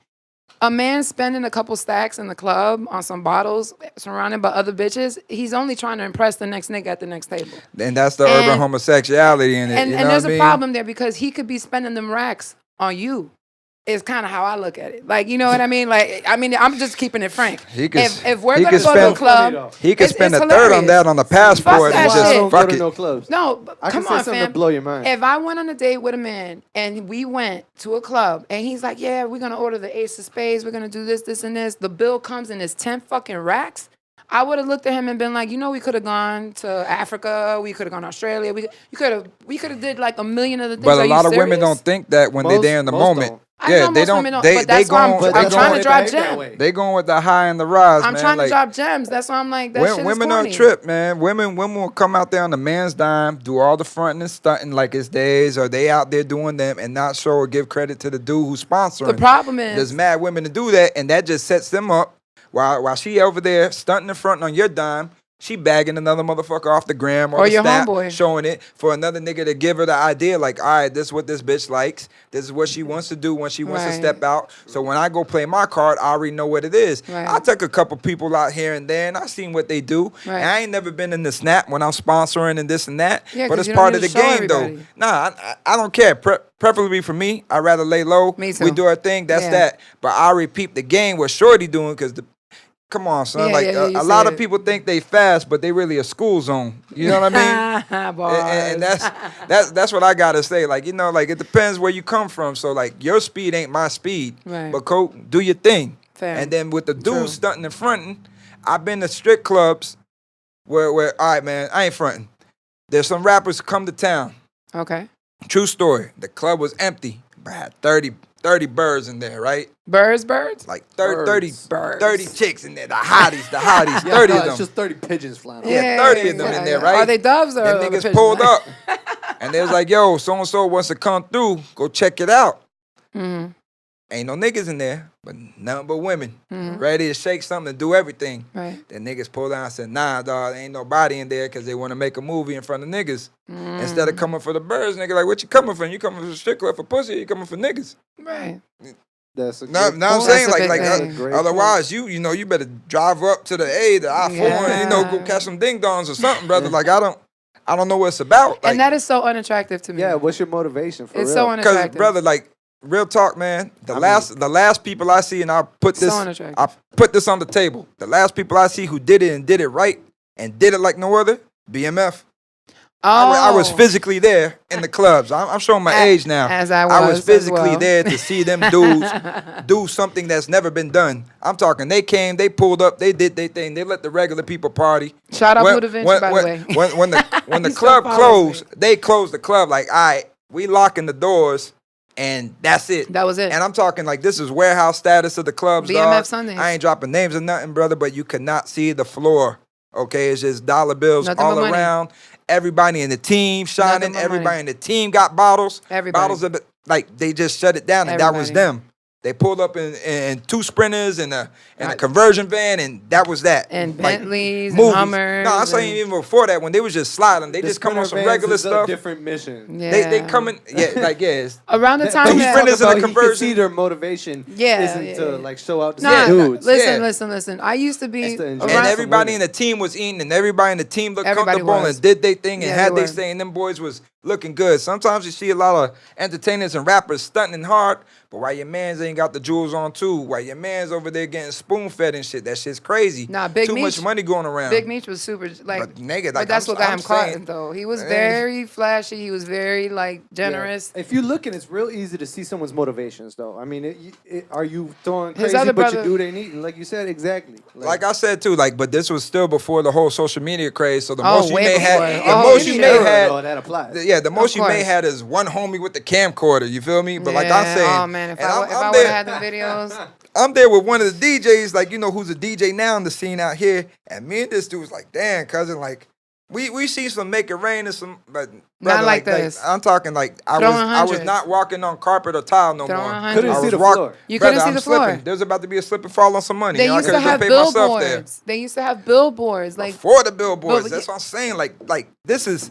A man spending a couple stacks in the club on some bottles, surrounded by other bitches, he's only trying to impress the next nigga at the next table. And that's the urban homosexuality in it. And, you know and there's what I a mean? problem there because he could be spending them racks on you. Is kind of how I look at it. Like, you know what I mean? Like, I mean, I'm just keeping it frank. He could, if we're he going to could go to a spend, club, he could spend it's a third on hilarious. that on the passport that and shit. just I don't fuck go to it. no clubs. No, but I come can say on, something fam. to blow your mind. If I went on a date with a man and we went to a club and he's like, yeah, we're going to order the Ace of Spades. We're going to do this, this, and this. The bill comes in his 10 fucking racks. I would have looked at him and been like, you know, we could have gone to Africa. We could have gone to Australia. We could have did like a million other things. But Are a you lot of women serious? don't think that when they're there in the Most moment. don't. I know most women don't, but that's why I'm trying to drop gems. They going with the high and the rise, I'm man. trying to Like, drop gems. That's why I'm like, that shit is women corny. on trip, man. Women will come out there on the man's dime, do all the fronting and stunting like it's theirs, or they out there doing them and not show or give credit to the dude who's sponsoring. The problem is there's mad women to do that, and that just sets them up while she over there stunting and fronting on your dime. She bagging another motherfucker off the gram or the your snap, homeboy. showing it for another nigga to give her the idea, like, all right, this is what this bitch likes. This is what she wants to do when she wants to Right. step out. So when I go play my card, I already know what it is. Right. I took a couple people out here and there, and I seen what they do. Right. And I ain't never been in the snap when I'm sponsoring and this and that. Yeah, but 'cause it's you don't part need of the to show game, though. everybody. Nah, I don't care. Preferably for me, I'd rather lay low. Me too. We do our thing. That's Yeah. that. But I repeat the game what Shorty doing because come on, son. Yeah, like yeah, you a lot said of it. people think they fast, but they really a school zone. You know what I mean? Bars. and that's what I gotta say. Like, you know, like it depends where you come from. So like your speed ain't my speed. Right. But Coke, do your thing. Fair. And then with the True. dudes stunting and fronting, I've been to strip clubs where all right, man, I ain't fronting. There's some rappers come to town. Okay. True story. The club was empty, but had 30 birds in there, right? Birds. Like 30 Birds. chicks in there. The hotties, Yeah, 30 no, of them. it's just 30 pigeons flying around. Yeah, 30 of them in there, right? Are they doves or Them the niggas pigeons? pulled up. And they was like, yo, so-and-so wants to come through. Go check it out. Mhm. Ain't no niggas in there, but nothing but women. Mhm. Ready to shake something and do everything. Right. Then niggas pulled out and said, nah, dog, ain't nobody in there because they want to make a movie in front of niggas. Mm. Instead of coming for the birds, nigga, like, what you coming for? You coming for the strip club for pussy or you coming for niggas? Right. That's a Now good I'm point. saying, That's a like, big That's a thing. great otherwise, you know, you better drive up to the I-4 and, you know, go Yeah. catch some ding-dongs or something, brother. Like, I don't know what it's about. Like, And that is so unattractive to me. Yeah, what's your motivation for It's real? so because, unattractive. brother, like, real talk, man. The last people I see, and I put So this, unattractive. I put this on the table. The last people I see who did it and did it right and did it like no other, BMF. I was physically there in the clubs. I'm showing my age now. As I was was physically as well. there to see them dudes do something that's never been done. I'm talking. They came, they pulled up, they did their thing. They let the regular people party. Shout out When- Buddha Vinci, when- by when- the way. when the He still club follows closed, me. they closed the club. Like, all right, we locking the doors, and that's it. That was it. And I'm talking like this is warehouse status of the clubs. BMF dog. Sundays. I ain't dropping names or nothing, brother, but you could not see the floor. Okay, it's just dollar bills Nothing all but money. around. Everybody in the team shining. Nothing but Everybody money. in the team got bottles. Everybody. Bottles of it. Like they just shut it down, and that was Everybody. them. They pulled up in two sprinters and a conversion van, and that was that. And Like, Bentleys and movies. Hummers. No, I'm saying and- even before that, when they was just sliding, they The just come on some Sprinter regular vans is a stuff. different mission. Yeah. They coming, it's Around the But time Two he's that... sprinters talking in a about, you can conversion. see their motivation Yeah, isn't yeah, to yeah. like show out to Nah, some dudes. listen, Yeah. listen. I used to be It's to enjoy around... and some everybody women. in the team was eating, and everybody in the team looked Everybody comfortable was. and did their thing and Yeah, had they their were. thing. And them boys was looking good. Sometimes you see a lot of entertainers and rappers stunting hard, but why your mans ain't got the jewels on too? Why your mans over there getting spoon fed and shit? That shit's crazy. Nah, Big Too much Meech- money going around. Big Meech was super, like... But nigga, But like, that's what got I'm him caught, saying- though. He was Eh. very flashy. He was very, like, Yeah. generous. If you look, and it's real easy to see someone's motivations, though. I mean, are you throwing His crazy, other but brother- your dude ain't eating? Like you said, exactly. Like I said too, like, but this was still before the whole social media craze. So the Oh, most you way may before. have, Oh, the most yeah. you may Sure, had, no, that applies. yeah, the most Of you may course. had is one homie with the camcorder. You feel me? But like I'm Yeah. saying, Oh, man, if and I I'm would have there- had them videos... I'm there with one of the DJs, like, you know, who's a DJ now in the scene out here. And me and this dude was like, damn, cousin, like, we see some Make It Rain and some, but brother, like this. I'm talking like I Throwing was hundreds. not walking on carpet or tile no Throwing more. hundreds. Couldn't I see was the walk- floor. You Brother, couldn't see I'm the floor. slipping. There's about to be a slip and fall on some money. They You know, I used to could've just have paid myself there. billboards. They used to have billboards. Like, For the billboards. But- That's what I'm saying. Like this is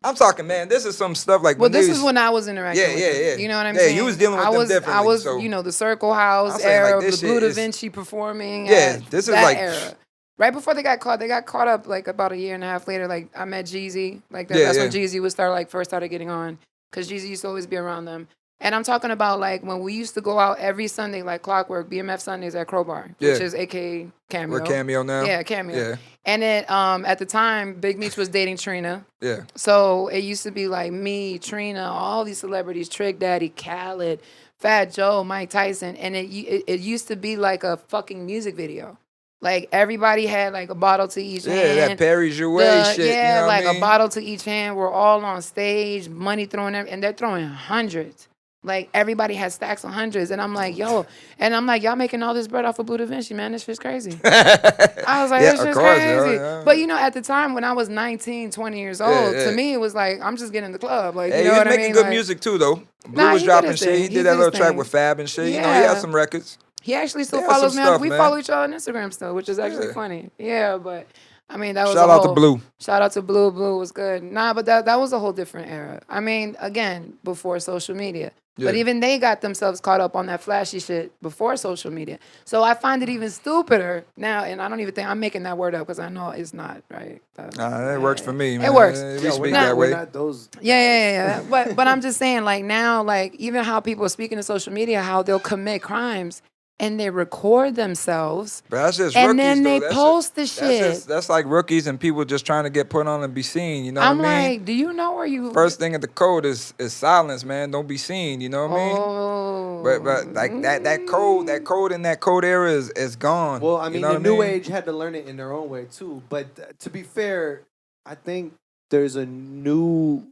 I'm talking, man. This is some stuff like Well, when this they is was, when I was interacting with them. yeah. You know what I'm Yeah, saying? you was dealing with them differently, I was, so- the Circle House I'm saying, like, era, this the Blue shit Da is- Vinci performing. Yeah, at this is that like- era. Right before they got caught up like about a year and a half later. Like I met Jeezy. Like Yeah, that's when yeah. Jeezy first started getting on, because Jeezy used to always be around them. And I'm talking about like when we used to go out every Sunday like clockwork, BMF Sundays at Crowbar, which Yeah. is AKA Cameo. We're Cameo now. Yeah, Cameo. Yeah, And it at the time, Big Meech was dating Trina. yeah. So it used to be like me, Trina, all these celebrities, Trick Daddy, Khaled, Fat Joe, Mike Tyson, and it used to be like a fucking music video. Like everybody had like a bottle to each Yeah, hand. that Perry Jouet shit. Yeah, you know like what I mean? a bottle to each hand. We're all on stage, money thrown, and they're throwing hundreds. Like everybody had stacks of hundreds, and I'm like, yo, and I'm like, y'all making all this bread off of Blue Da Vinci, man. This shit's crazy. I was like, Yeah, this of shit's course, crazy. yeah. But at the time when I was 19, 20 years old, yeah. to me it was like, I'm just getting in the club. Like, Hey, you he know was what I making mean? good Like, music too, though. Blue Nah, was he did dropping his shit. thing. He He did did that his little track thing. with Fab and shit. You know, he Yeah. had some records. He actually still They had follows some me. stuff, We man. follow each other on Instagram still, which is actually Yeah. funny. Yeah, but I mean, that was Shout a out to whole- Blue. Shout out to Blue. Blue was good. Nah, but that was a whole different era. I mean, again, before social media. But Yeah. even they got themselves caught up on that flashy shit before social media. So I find it even stupider now, and I don't even think I'm making that word up because I know it's not right. Nah, that works for me, man. It works. We Yo, speak we're that way. not those. Yeah. But I'm just saying, like now, like even how people are speaking to social media, how they'll commit crimes and they record themselves. But that's just And rookies, then they though. That's post the just- shit. That's like rookies and people just trying to get put on and be seen. You know I'm what I mean? like, do you know where you First thing at the code is silence, man. Don't be seen. You know what I mean? Oh, But like that code in that code era is gone. Well, I You mean, know the what new I mean? age had to learn it in their own way too. But to be fair, I think there's a new.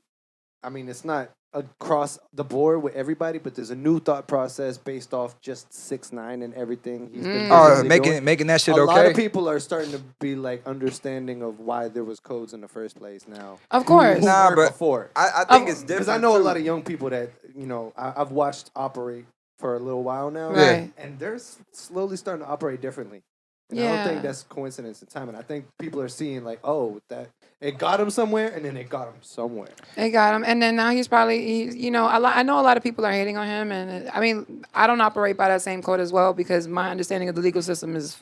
I mean, it's not across the board with everybody, but there's a new thought process based off just 6ix9ine and everything he's been Oh, recently doing. making that shit a okay. lot of people are starting to be like understanding of why there was codes in the first place now. Of course. Who Nah, weren't but before. I think it's different. Because I know a too. lot of young people that I've watched operate for a little while now, Right. and they're slowly starting to operate differently. And I Yeah. don't think that's coincidence and timing. I think people are seeing like, oh, that it got him somewhere, and then it got him somewhere. They got him, and then now he's probably, I know a lot of people are hating on him, and I mean, I don't operate by that same code as well because my understanding of the legal system is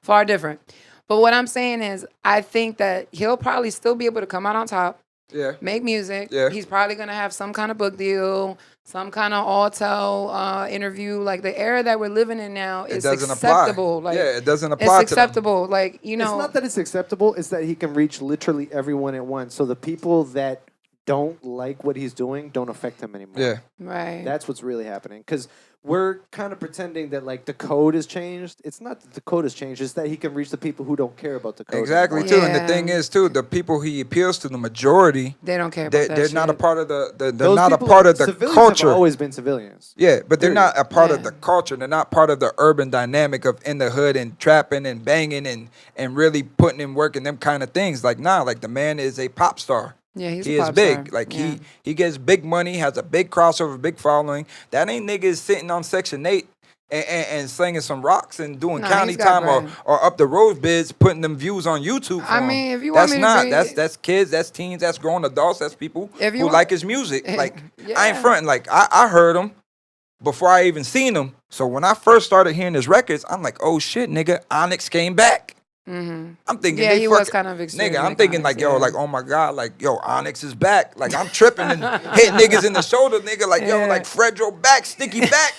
far different. But what I'm saying is, I think that he'll probably still be able to come out on top, Yeah. make music. Yeah. He's probably gonna have some kind of book deal, some kind of all-tell interview. Like the era that we're living in now It is doesn't acceptable. apply. Like Yeah, it doesn't it's apply to them. acceptable. Like It's not that it's acceptable; it's that he can reach literally everyone at once. So the people that don't like what he's doing don't affect him anymore. Yeah. right. That's what's really happening. Because we're kind of pretending that like the code has changed. It's not that the code has changed. It's that he can reach the people who don't care about the code. Exactly anymore. too, and the Yeah. thing is too, the people he appeals to, the majority, They don't care about that they're not a shit. part of they're Those not a people- part of the civilians culture. Have always been civilians. Yeah, but they're Period. not a part of Yeah. the culture. They're not part of the urban dynamic of in the hood and trapping and banging and really putting in work and them kind of things. Like like the man is a pop star. Yeah, he's he a is pop big. star. Like Yeah. he gets big money, has a big crossover, big following. That ain't niggas sitting on Section 8 and slinging some rocks and doing Nah, county he's got time bread. or up the road bids, putting them views on YouTube. For I him. mean, if you want that's me to not be- that's kids, that's teens, that's grown adults, that's people If you who want- like his music. Like I ain't Yeah. fronting. Like I heard him before I even seen him. So when I first started hearing his records, I'm like, oh shit, nigga, Onyx came back. I'm thinking, Yeah, they he was fucking- kind of extreme nigga. I'm like thinking Onyx, like, yo, yeah. like, oh my god, like, yo, Onyx is back. Like, I'm tripping and hitting niggas in the shoulder, nigga. Like, yo, Yeah. like Fredro back, Sticky back.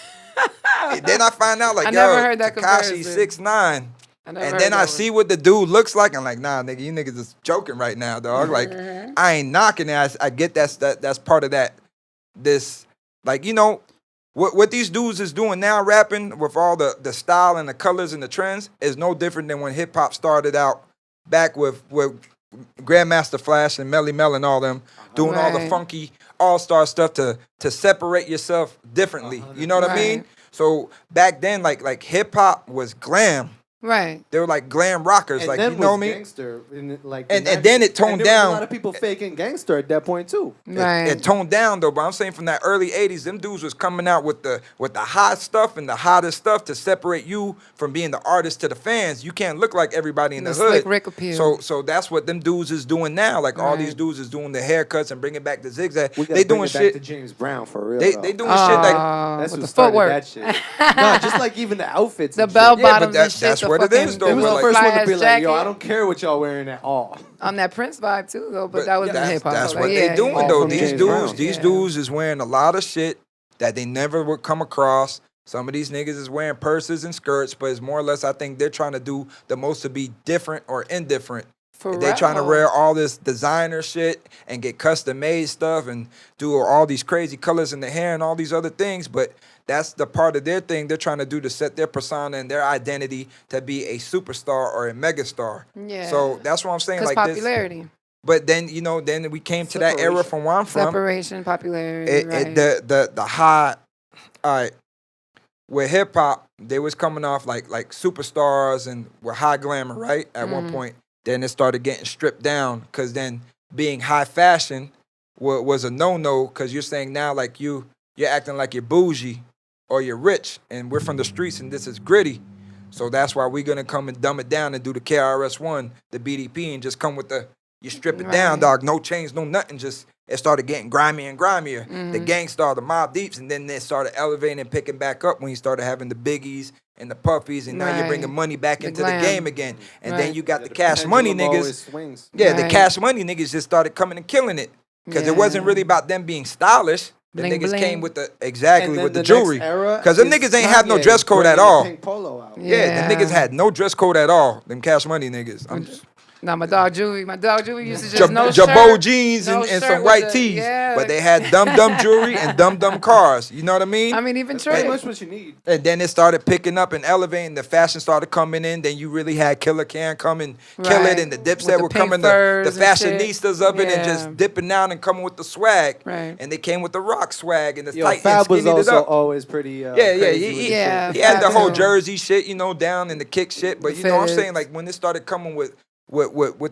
And then I find out, like, I yo, never heard that Tekashi comparison. 6ix9ine. I never And heard then I that see what the dude looks like. I'm like, nah, nigga, you niggas is joking right now, dog. Like, I ain't knocking it. I get that's part of that. This, like, you know, what these dudes is doing now, rapping with all the style and the colors and the trends, is no different than when hip hop started out back with Grandmaster Flash and Melly Mel and all them doing all the Right. funky all-star stuff to separate yourself differently. You know what I mean? Right. So back then, like hip hop was glam. Right. They were like glam rockers, And like then you know was what I mean? gangster, And then it toned and there was down. a lot of people faking gangster at that point too. Right. It toned down though, but I'm saying from that early '80s, them dudes was coming out with the hot stuff and the hottest stuff to separate you from being the artist to the fans. You can't look like everybody in The the slick hood. Rick appeal. So that's what them dudes is doing now. Like all these Right. dudes is doing the haircuts and bringing back the zigzag. We gotta They bring doing it back shit. to James Brown for real. They though. doing shit like That's with who the started footwork. that shit. No, just like even the outfits. The and bell shit. Yeah, but bottoms and shit. that's the what it fucking, is, though, They The was but the like- first one to fly-ass be like, jacket. yo, I don't care what y'all wearing at all. On that Prince vibe too, though. But that was in that's, hip hop. that's so what yeah, they doing All though. from These James dudes, Brown. these Yeah. dudes is wearing a lot of shit that they never would come across. Some of these niggas is wearing purses and skirts, but it's more or less I think they're trying to do the most to be different or indifferent. For They're trying to real. wear all this designer shit and get custom made stuff and do all these crazy colors in the hair and all these other things, but that's the part of their thing they're trying to do to set their persona and their identity to be a superstar or a megastar. Yeah. So that's what I'm saying. Because Like this, popularity, but then then we came to that era Separation. from where I'm from. separation, popularity. It, right. the high, all right. With hip hop, they was coming off like superstars and were high glamour, right? At one point, then it started getting stripped down because then being high fashion was a no because you're saying now like you're acting like you're bougie or you're rich, and we're from the streets and this is gritty. So that's why we're gonna come and dumb it down and do the KRS-One, the BDP, and just come with you strip it down, Right. dog. No chains, no nothing. Just it started getting grimier and grimier. The Gangstar, the Mobb Deeps, and then they started elevating and picking back up when you started having the Biggies and the Puffies, and now you're Right. bringing money back The into glam. the game again. And then Right. you got Yeah, the Cash Money pendulum always niggas. swings. Yeah, the Right. Cash Money niggas just started coming and killing it because it wasn't Yeah. really about them being stylish. The Bling, niggas bling. came with And exactly then with the next jewelry. era Because them is niggas ain't have no Kanye dress code at bringing the all. Pink polo out. Yeah, them niggas had no dress code at all. Them Cash Money niggas. Now my dog Juvie used to just no Jabot shirt, jeans no and shirt some with white the- tees. yeah. But they had dumb jewelry and dumb cars. You know what I mean? I mean, even That's pretty Trey. much what you need. And then it started picking up and elevating. The fashion started coming in. Then you really had Killer Can come and kill Right. it. And the With Dipset the were pink coming, the furs and shit. fashionistas of it, and Yeah. just dipping out and coming with the swag. Right. And they came with the rock swag and the Yo, tight and Fab was skinnied it also up. always pretty. Yeah, crazy he, with he, the Yeah, shit. he had the Fab whole too. jersey shit, down and the kick shit. But The I'm saying fitteds. like when it started coming with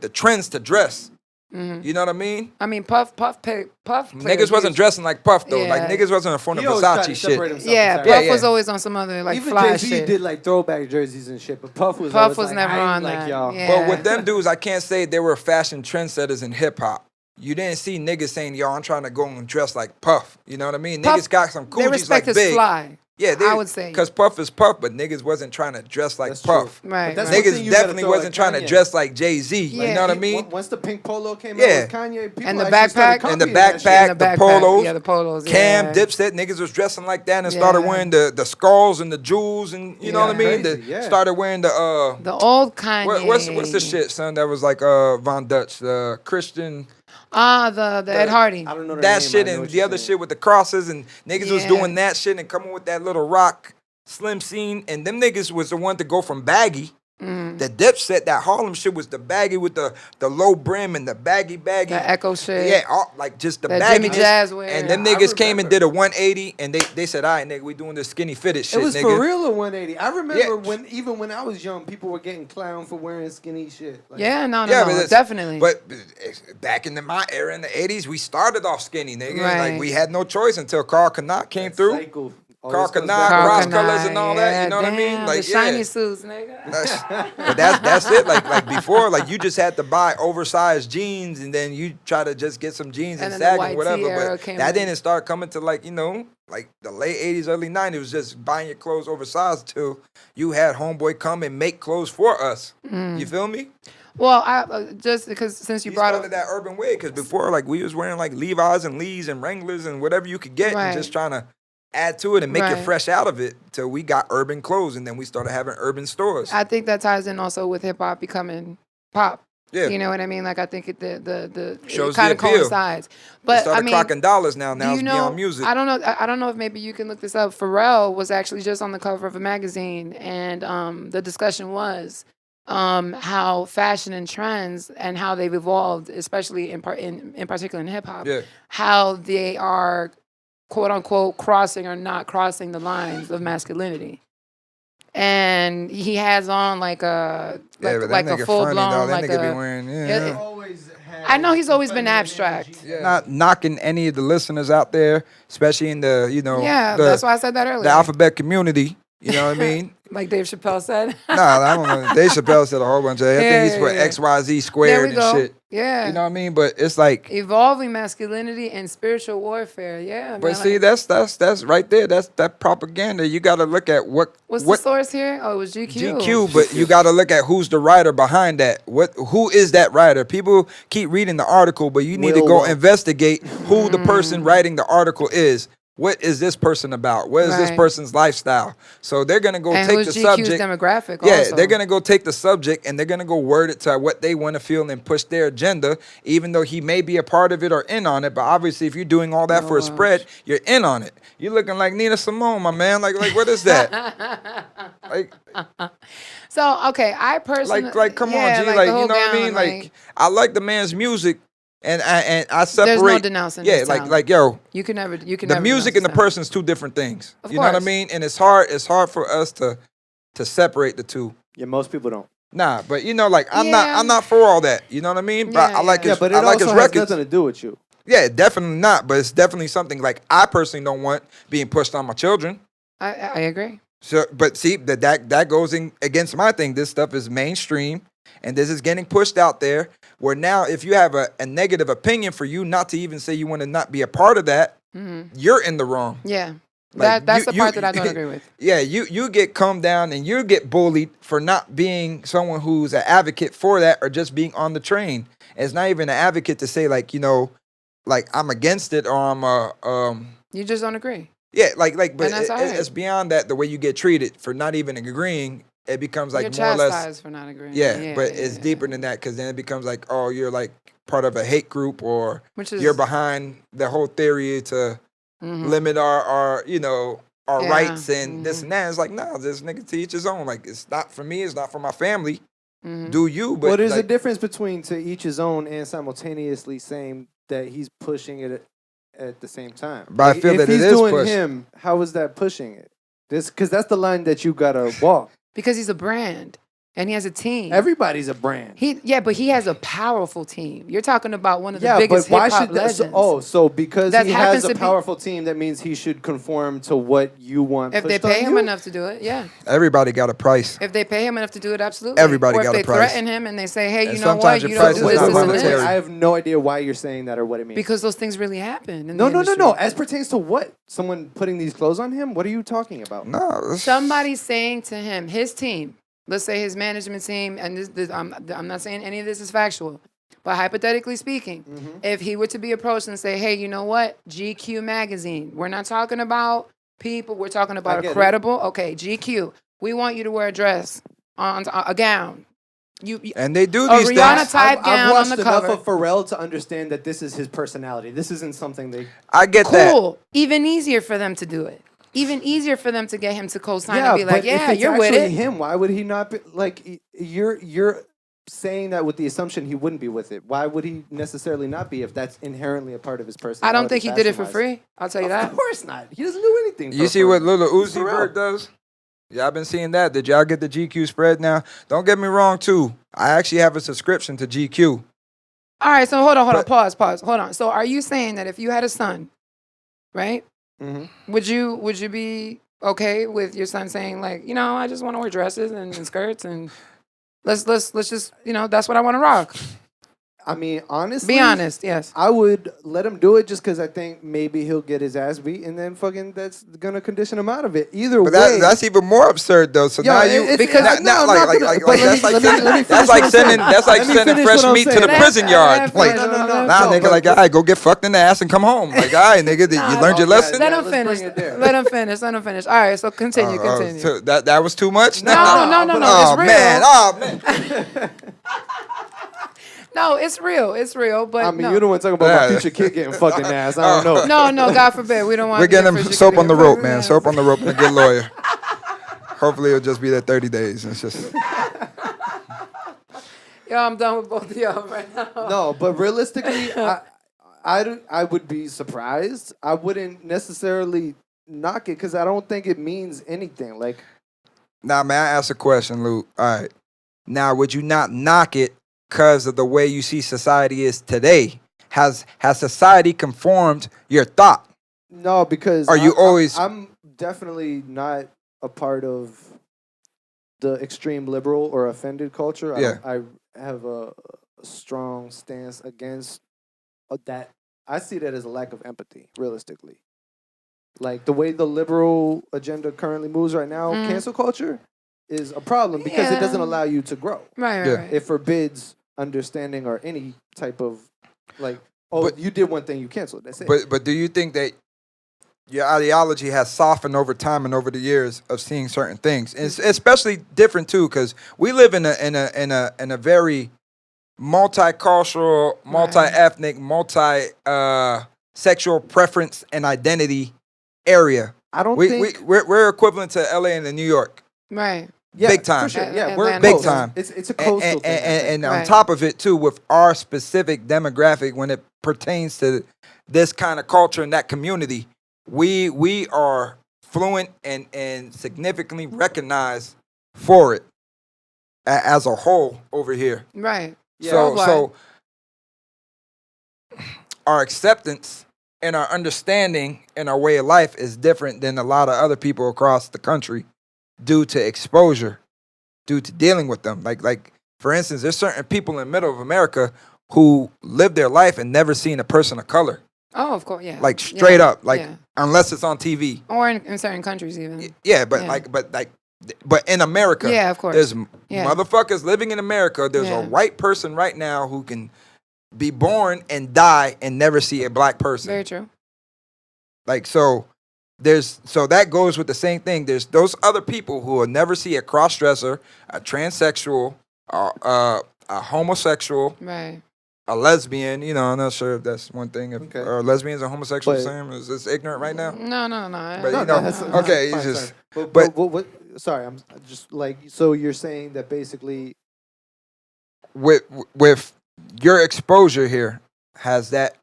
the trends to dress, you know what I mean? I mean, Puff played Niggas a wasn't huge- dressing like Puff though. Like Yeah. niggas wasn't in front of He always tried Versace to shit. separate himself Yeah, entirely. Puff was yeah. always on some other like Even fly Jay-Z shit. did like throwback jerseys and shit, but Puff was Puff always was like, never I ain't on like that. y'all. Yeah. But with them dudes, I can't say they were fashion trendsetters in hip hop. You didn't see niggas saying, "Yo, I'm trying to go and dress like Puff." You know what I mean? Puff- Niggas got some they coochies respect like his big. fly. Yeah, I would say. because Puff is Puff, but niggas wasn't trying to dress like That's Puff. true. Right, But that's right. one thing Niggas you gotta definitely throw wasn't at trying to Kanye. dress like Jay-Z. Yeah. You know what I mean? Once the pink polo came Yeah. out with Kanye, people And the actually started backpack? And the copying that shit. backpack, And the backpack. polos, Yeah, the polos. Cam, yeah. Dipset, niggas was dressing like that and started Yeah. wearing the skulls and the jewels and you know what I Yeah. mean? Crazy, yeah. Started wearing the The old Kanye. what's the shit, son? That was like Von Dutch, the Christian. The Ed Hardy. I don't know That name, shit I know and what the you're other saying. shit with the crosses and niggas was Yeah. doing that shit and coming with that little rock slim scene and them niggas was the one to go from baggy. The Dipset, that Harlem shit was the baggy with the low brim and the baggy. The Echo shit. Yeah, like just the That baggy. Jimmy Jazz wear. And them Yeah, I niggas came and remember. did a 180 and they said, all right, nigga, we doing this skinny fitted shit, It was nigga. for real a 180. I remember Yeah. when I was young, people were getting clowned for wearing skinny shit. Like, Yeah, no, Yeah, no, it's- definitely. But back in my era in the 80s, we started off skinny, nigga. Right. Like we had no choice until Carl Kanat came through. Cycle. All Carl this comes Kanat, back cross around. colors and all that, you know what I mean? Damn, Like, the shiny yeah. suits, nigga. But that's it. Like before, like you just had to buy oversized jeans and then you try to just get some jeans and And then the sag white and whatever. tee era But came that in. didn't start coming to like the late 80s, early 90s. It was just buying your clothes oversized till you had homeboy come and make clothes for us. Mm. You feel me? Well, I just because since you He brought started up that urban way because before, like we was wearing like Levi's and Lees and Wranglers and whatever you could get Right. and just trying to add to it and make it Right. fresh out of it till we got urban clothes and then we started having urban stores. I think that ties in also with hip hop becoming pop. Yeah. You know what I mean? Like I think the Shows it kind the of appeal. coincides. They But started I mean, clocking dollars now. do Now you it's know? beyond music. I don't know. I don't know if maybe you can look this up. Pharrell was actually just on the cover of a magazine, and the discussion was how fashion and trends and how they've evolved, especially in particular in hip hop. Yeah. How they are quote unquote crossing or not crossing the lines of masculinity. and he has on like a Yeah, but that like a nigga full funny, dog. blown That like nigga be a. wearing, it- Always had I know he's always been feminine abstract. energy. yeah. Not knocking any of the listeners out there, especially in the, you know, Yeah, that's why I said that the earlier. alphabet community. You know what I mean? Like Dave Chappelle said. Nah, I don't know. Dave Chappelle said a whole bunch of. I think he's put Yeah. XYZ There squared we and go. shit. Yeah. You know what I mean? But it's like, Evolving masculinity and spiritual warfare. Yeah. but man, see, like, that's right there. That's that propaganda. You got to look at what's the what source here? Oh, it was GQ. GQ, but you got to look at who's the writer behind that. Who is that writer? People keep reading the article, but you need to Will go Welch. investigate who the person writing the article is. What is this person about? What is this Right. person's lifestyle? So they're gonna go And take who's the GQ's subject. demographic? Yeah, also. they're gonna go take the subject and they're gonna go word it to what they want to feel and push their agenda, even though he may be a part of it or in on it. But obviously, if you're doing all that for a spread, you're in on it. You're looking like Nina Simone, my man. Like what is that? like, So okay, I personally come yeah, on, G. like, Like, the you whole know what I gown, mean? Like, I like the man's music, and I separate. there's no denouncing. Yeah, his like talent. yo, you can never the never music denounce and the his talent. person's two different things. Of You know what I course. mean? And it's hard for us to separate the two. Yeah, most people don't. Nah, but you know, like I'm Yeah. not for all that. You know what I mean? But Yeah, I like yeah. his, Yeah, but I it like his also has records. nothing to do with you. Yeah, definitely not. But it's definitely something like I personally don't want being pushed on my children. I agree. So, but see that goes in against my thing. This stuff is mainstream, and this is getting pushed out there. Where now, if you have a negative opinion, for you not to even say you want to not be a part of that, you're in the wrong. Yeah. Like, That's the you- part that I don't agree with. Yeah, you get come down and you get bullied for not being someone who's an advocate for that or just being on the train. It's not even an advocate to say like, you know, like I'm against it or I'm You just don't agree. yeah, like but And that's all right. it's beyond that the way you get treated for not even agreeing. It becomes like You're more or less chastised for not agreeing. yeah, but it's yeah. deeper than that because then it becomes like, oh, you're like part of a hate group or Which is you're behind the whole theory to limit our you know our Yeah, rights and this and that. It's like, no, this nigga to each his own. Like it's not for me, it's not for my family. Do you? But Well, there's a like, difference between to each his own and simultaneously saying that he's pushing it at the same time. But I feel if that it he's is doing pushed. him, how is that pushing it? This because that's the line that you gotta walk. Because he's a brand and he has a team. Everybody's a brand. But he has a powerful team. You're talking about one of the Yeah, biggest but why hip hop should that? legends. So because That he happens has a to be- powerful team, that means he should conform to what you want. If they pushed on pay him you? enough to do it, yeah. everybody got a price. If they pay him enough to do it, absolutely. Everybody or got a if they price. threaten him and they say, hey, And you know what, sometimes your you don't price do is this, not this, and monetary. this. I have no idea why you're saying that or what it means. Because those things really happen. In no, the no, no, industry. no. As pertains to what? Someone putting these clothes on him? What are you talking about? No, it's- Somebody's saying to him, his team, let's say his management team, and I'm not saying any of this is factual, but hypothetically speaking, if he were to be approached and say, hey, you know what, GQ magazine, we're not talking about people, we're talking about get a it. credible, okay, GQ, we want you to wear a dress, on a gown. You and they do a these Rihanna things. type gown I've on watched the enough cover. of Pharrell to understand that this is his personality. This isn't something they. I get that. Cool. Even easier for them to do it. Even easier for them to get him to co-sign Yeah, and be like, but yeah, if it's you're with actually it. him, why would he not be like? You're saying that with the assumption he wouldn't be with it. Why would he necessarily not be if that's inherently a part of his personality? I don't think he did it for fashion-wise? free. I'll tell you Of that. course not. He doesn't do anything. You for see free. what little Uzi Pharrell. Vert does? Yeah, I've been seeing that. Did y'all get the GQ spread now? Don't get me wrong, too. I actually have a subscription to GQ. All right, so hold on, But- pause, hold on. So are you saying that if you had a son, right? Mhm. Would you be okay with your son saying like, you know, I just want to wear dresses and skirts and let's just, you know, that's what I want to rock. I mean, honestly, Be honest, yes. I would let him do it just because I think maybe he'll get his ass beat, and then fucking that's gonna condition him out of it. Either But way, that's even more absurd, though. So Yo, now you it's- because- I- not I'm like not like gonna- like, but like let that's me- like let me sending finish that's what like I'm sending saying. that's like Let me sending finish fresh what I'm meat to the saying. prison yard. Like no, nah, no. nigga, like all right, go get fucked in the ass and come home. Like all right, nigga, you learned your yeah, lesson. Let yeah, him let's finish. bring it there. Let him finish. All right, so continue. So that was too much. No, Oh it's real. man, oh man. No, it's real, but I mean, no. you're the one talking about Yeah. my future kid getting fucking ass. I don't know. No, God forbid. We don't want We're getting your him future soap kid on the to rope, get man. fucked. Soap on the rope and a good lawyer. Hopefully it'll just be that 30 days. It's just Yo, I'm done with both of y'all right now. No, but realistically, I would be surprised. I wouldn't necessarily knock it because I don't think it means anything. Like, Now, may I ask a question, Luke? All right. Now, would you not knock it because of the way you see society is today? Has society conformed your thought? No, because Are you always? I'm definitely not a part of the extreme liberal or offended culture. Yeah. I have a strong stance against that. I see that as a lack of empathy, realistically. Like the way the liberal agenda currently moves right now, cancel culture is a problem because it doesn't allow you to grow. Right. It forbids understanding or any type of like, but, you did one thing, you canceled. That's it. But do you think that your ideology has softened over time and over the years of seeing certain things, and it's especially different too, because we live in a very multicultural, multi-ethnic, sexual preference and identity area. I don't think we're equivalent to LA and New York. Right. Yeah, big time. For sure. Yeah, Atlanta. we're Big coastal. time. It's a coastal thing. And on Right. top of it too, with our specific demographic when it pertains to this kind of culture and that community, we are fluent and significantly recognized for it as a whole over here. Right. Yeah. So our acceptance and our understanding and our way of life is different than a lot of other people across the country due to exposure, due to dealing with them. Like for instance, there's certain people in the middle of America who live their life and never seen a person of color. Oh, of course, yeah. Like straight up, like yeah. unless it's on TV. Or in certain countries even. Yeah, but Yeah. but in America, Yeah, of course. there's Yeah. motherfuckers living in America. There's Yeah. a white person right now who can be born and die and never see a black person. Very true. Like so that goes with the same thing. There's those other people who will never see a cross-dresser, a transsexual, a homosexual, Right. a lesbian. You know, I'm not sure if that's one thing. If Okay. are lesbians and homosexuals But- the same? Is this ignorant right now? No. But No, you know, that's okay, fine, it's just. sorry. but- what? Sorry, I'm just like. So you're saying that basically, With your exposure here, has that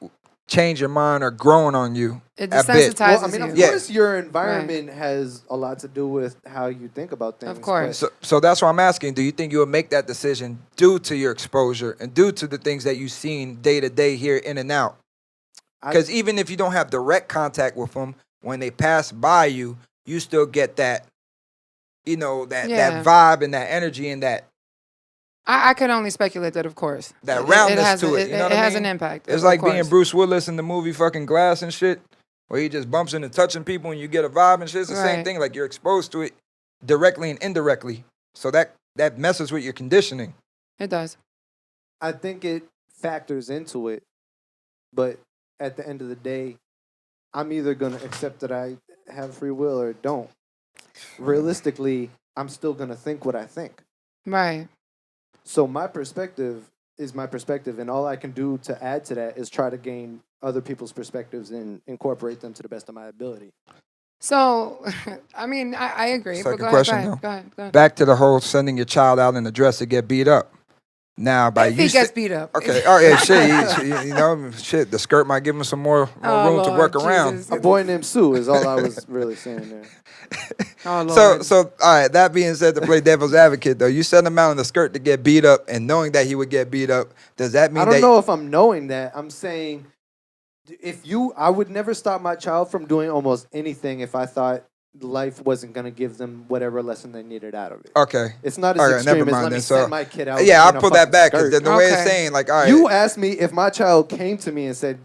changed your mind or grown on you It a bit? desensitizes well, I mean, of you. Yeah. course, your environment has a lot to do with how you think about things. Of course. So that's why I'm asking, do you think you would make that decision due to your exposure and due to the things that you've seen day to day here in and out? Because even if you don't have direct contact with them, when they pass by you, you still get that, you know, that vibe and that energy and that I could only speculate that, of course. roundness to it. You know what I mean? Has an impact. It's of like course. being Bruce Willis in the movie fucking Glass and shit, where he just bumps into touching people and you get a vibe and shit. It's the same Right. thing. Like you're exposed to it directly and indirectly. So that messes with your conditioning. It does. I think it factors into it, but at the end of the day, I'm either gonna accept that I have free will or don't. Realistically, I'm still gonna think what I think. Right. So my perspective is my perspective, and all I can do to add to that is try to gain other people's perspectives and incorporate them to the best of my ability. So, I mean, I agree. Second But go question, ahead, though. go ahead. Back to the whole sending your child out in a dress to get beat up. Now, by If you he gets beat up. okay, oh yeah, shit, you know, shit. The skirt might give him some more Oh, room to Lord, work around. Jesus. A boy named Sue is all I was really saying there. Oh, Lord. So all right. That being said, to play devil's advocate, though, you send him out in the skirt to get beat up, and knowing that he would get beat up, does that mean I don't know if I'm knowing that. I'm saying I would never stop my child from doing almost anything if I thought life wasn't going to give them whatever lesson they needed out of it. Okay. It's not as All right, extreme never as mind let me then. send So- my kid out. Yeah, I'll in a pull that fucking back because skirt. the way it's Okay. saying, like, all right, You asked me if my child came to me and said,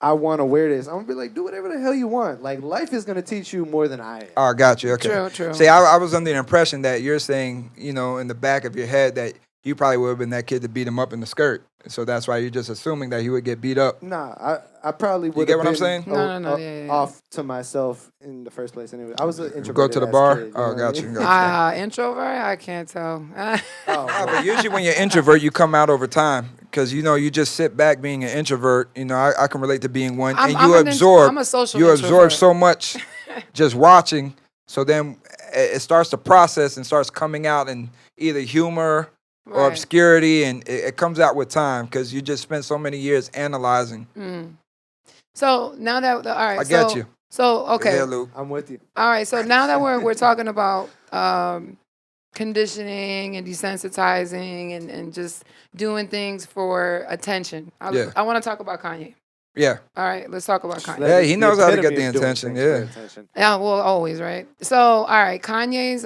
I want to wear this. I'm going to be like, do whatever the hell you want. Like, life is going to teach you more than I am. oh, got you. Okay. True. See, I was under the impression that you're saying, you know, in the back of your head that you probably would have been that kid to beat him up in the skirt. So that's why you're just assuming that he would get beat up. Nah, I probably would get have what I'm been saying? No, yeah. off to myself in the first place anyway. I was an introverted Go to the ass bar? kid, Oh, know what I got you, mean? got Introvert? I can't tell. Oh, Ah, but usually when you're introvert, you come out over time because, you know, you just sit back being an introvert. You know, I can relate to being one. And you absorb. I'm a social You absorb introvert. so much just watching. So then it starts to process and starts coming out in either humor or Right. obscurity. And it comes out with time because you just spent so many years analyzing. So now that all right, I get you. So okay, Yeah, Luke. I'm with you. all right. So now that we're talking about conditioning and desensitizing and just doing things for attention, Yeah. I want to talk about Kanye. Yeah. All right, let's talk about Kanye. Yeah, he knows how to get epitome the of doing attention, things for yeah. attention. Yeah, well, always, right? So, all right, Kanye's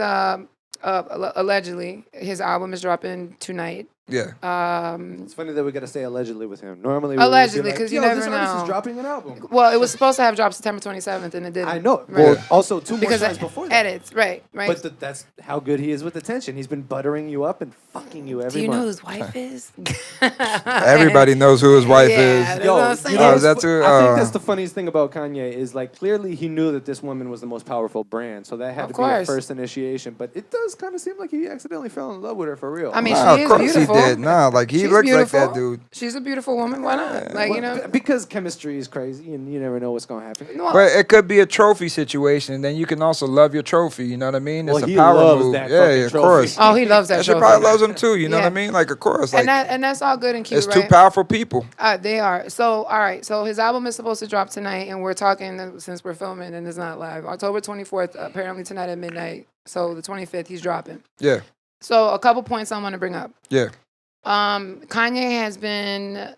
allegedly his album is dropping tonight. Yeah. It's funny that we got to say allegedly with him. Normally, Allegedly, we would be 'cause like, you "Yo, never this artist know." is dropping an album." Well, it was supposed to have dropped September 27th, and it didn't. I know. Right. Well, also 2 more Because times of before that. edits, right? But that's how good he is with attention. He's been buttering you up and fucking you every Do you know month. whose wife is? Everybody knows who his wife Yeah, is. that's Yo, what I'm you saying. know Oh, what's is that fu- too? I think that's the funniest thing about Kanye is like clearly he knew that this woman was the most powerful brand, so that had Of to be a course. first initiation. But it does kind of seem like he accidentally fell in love with her for real. I mean, Nah, she of is course beautiful. he did. Nah, like he She's looks beautiful. like that dude. She's a beautiful woman. Why not? Like, you know. because chemistry is crazy and you never know what's gonna happen. Well, But it could be a trophy situation, and then you can also love your trophy. You know what I mean? Well, It's a he power loves move. that Yeah, fucking of trophy. course. oh, he loves that And she trophy. probably loves him too. You know Yeah. what I mean? Like, of course. Like, and that's all good and cute, it's right? two powerful people. They are. So, all right. So his album is supposed to drop tonight, and we're talking since we're filming and it's not live. October 24th, apparently tonight at midnight. So the 25th, he's dropping. Yeah, So a couple points I want to bring up. yeah, Kanye has been,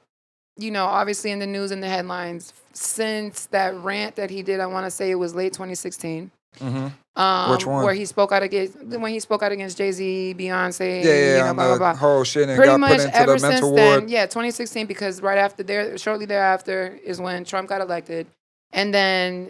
obviously in the news and the headlines since that rant that he did. I want to say it was late 2016. Which one? Where he spoke out against Jay-Z, Beyonce, yeah. On blah blah the blah. whole shit and Pretty got much put into ever the since mental then, ward. yeah, 2016, because shortly thereafter is when Trump got elected. And then,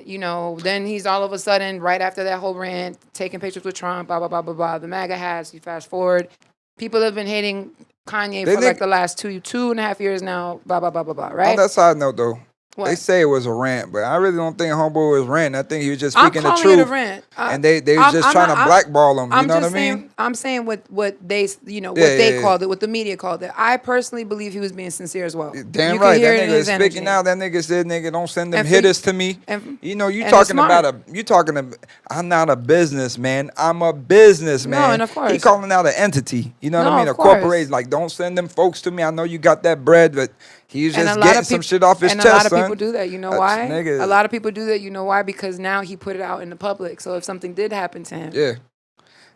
then he's all of a sudden, right after that whole rant, taking pictures with Trump, blah, blah, blah, blah, blah. The MAGA hats, you fast forward. People have been hating Kanye for like the last 2.5 years now, blah, blah, blah, blah, blah, right? On that side note, though, What? they say it was a rant, but I really don't think Homeboy was ranting. I think he was just I'm speaking the calling truth. it a rant. And they was just trying to blackball him. You know what I mean? I'm saying what they, what Yeah, they yeah. called it, what the media called it. I personally believe he was being sincere as well. Damn You right. could hear That it in nigga his is speaking energy. out. That nigga said, nigga, don't send them And for- hitters to me. and- You and talking smart. about I'm not a businessman. I'm a businessman. No, and of course. He calling out an entity. You know what No, I mean? of A course. corporation. Like, don't send them folks to me. I know you got that bread, but he's And just a lot getting of some peop- shit off his and chest, a lot of son. people do that. You know That's why? nigga- A lot of people do that. You know why? Because now he put it out in the public. So if something did happen to him, Yeah.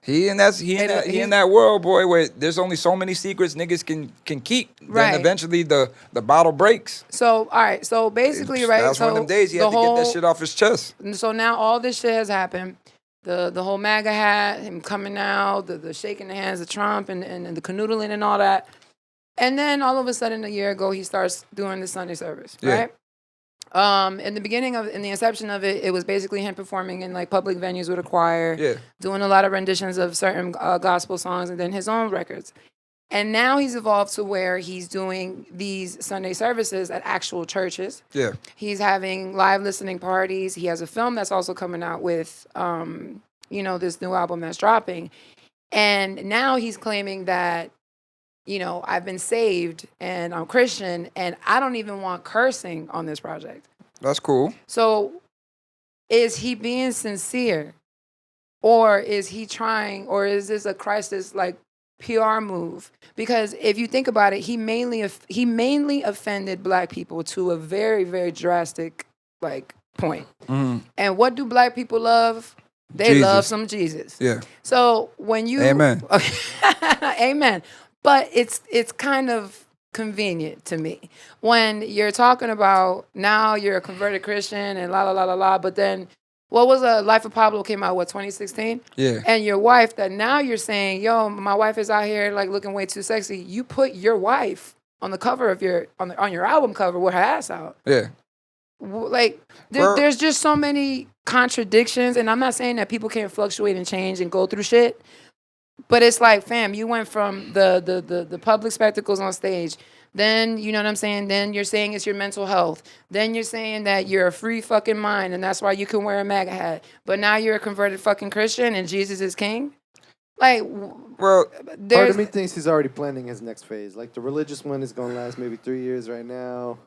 He in that world, boy, where there's only so many secrets niggas can keep. Right. Then eventually the bottle breaks. So all right. So basically, right. That's so one of them days he had to get that shit off his chest. So now all this shit has happened. The whole MAGA hat, him coming out, the shaking the hands of Trump and the canoodling and all that. And then all of a sudden, a year ago, he starts doing the Sunday service, Yeah. right? In the inception of it, it was basically him performing in like public venues with a choir, Yeah. doing a lot of renditions of certain gospel songs and then his own records. And now he's evolved to where he's doing these Sunday services at actual churches. Yeah. He's having live listening parties. He has a film that's also coming out with, this new album that's dropping. And now he's claiming that, I've been saved and I'm Christian and I don't even want cursing on this project. That's cool. So is he being sincere? Or is he trying, or is this a crisis like PR move? Because if you think about it, he mainly offended black people to a very, very drastic point. Mm-hmm. And what do black people love? They Jesus. love some Jesus. Yeah. So when you Amen. Amen. But it's kind of convenient to me when you're talking about now you're a converted Christian and la la la la la, but then what was Life of Pablo came out 2016? Yeah. And your wife that now you're saying, yo, my wife is out here like looking way too sexy. You put your wife on the cover of on your album cover with her ass out. Yeah. Like Well- there's just so many contradictions, and I'm not saying that people can't fluctuate and change and go through shit, but it's like, fam, you went from the public spectacles on stage, then you know what I'm saying, then you're saying it's your mental health, then you're saying that you're a free fucking mind and that's why you can wear a MAGA hat, but now you're a converted fucking Christian and Jesus is king. Like, Well, Part of me thinks he's already planning his next phase. Like the religious one is going to last maybe 3 years right now,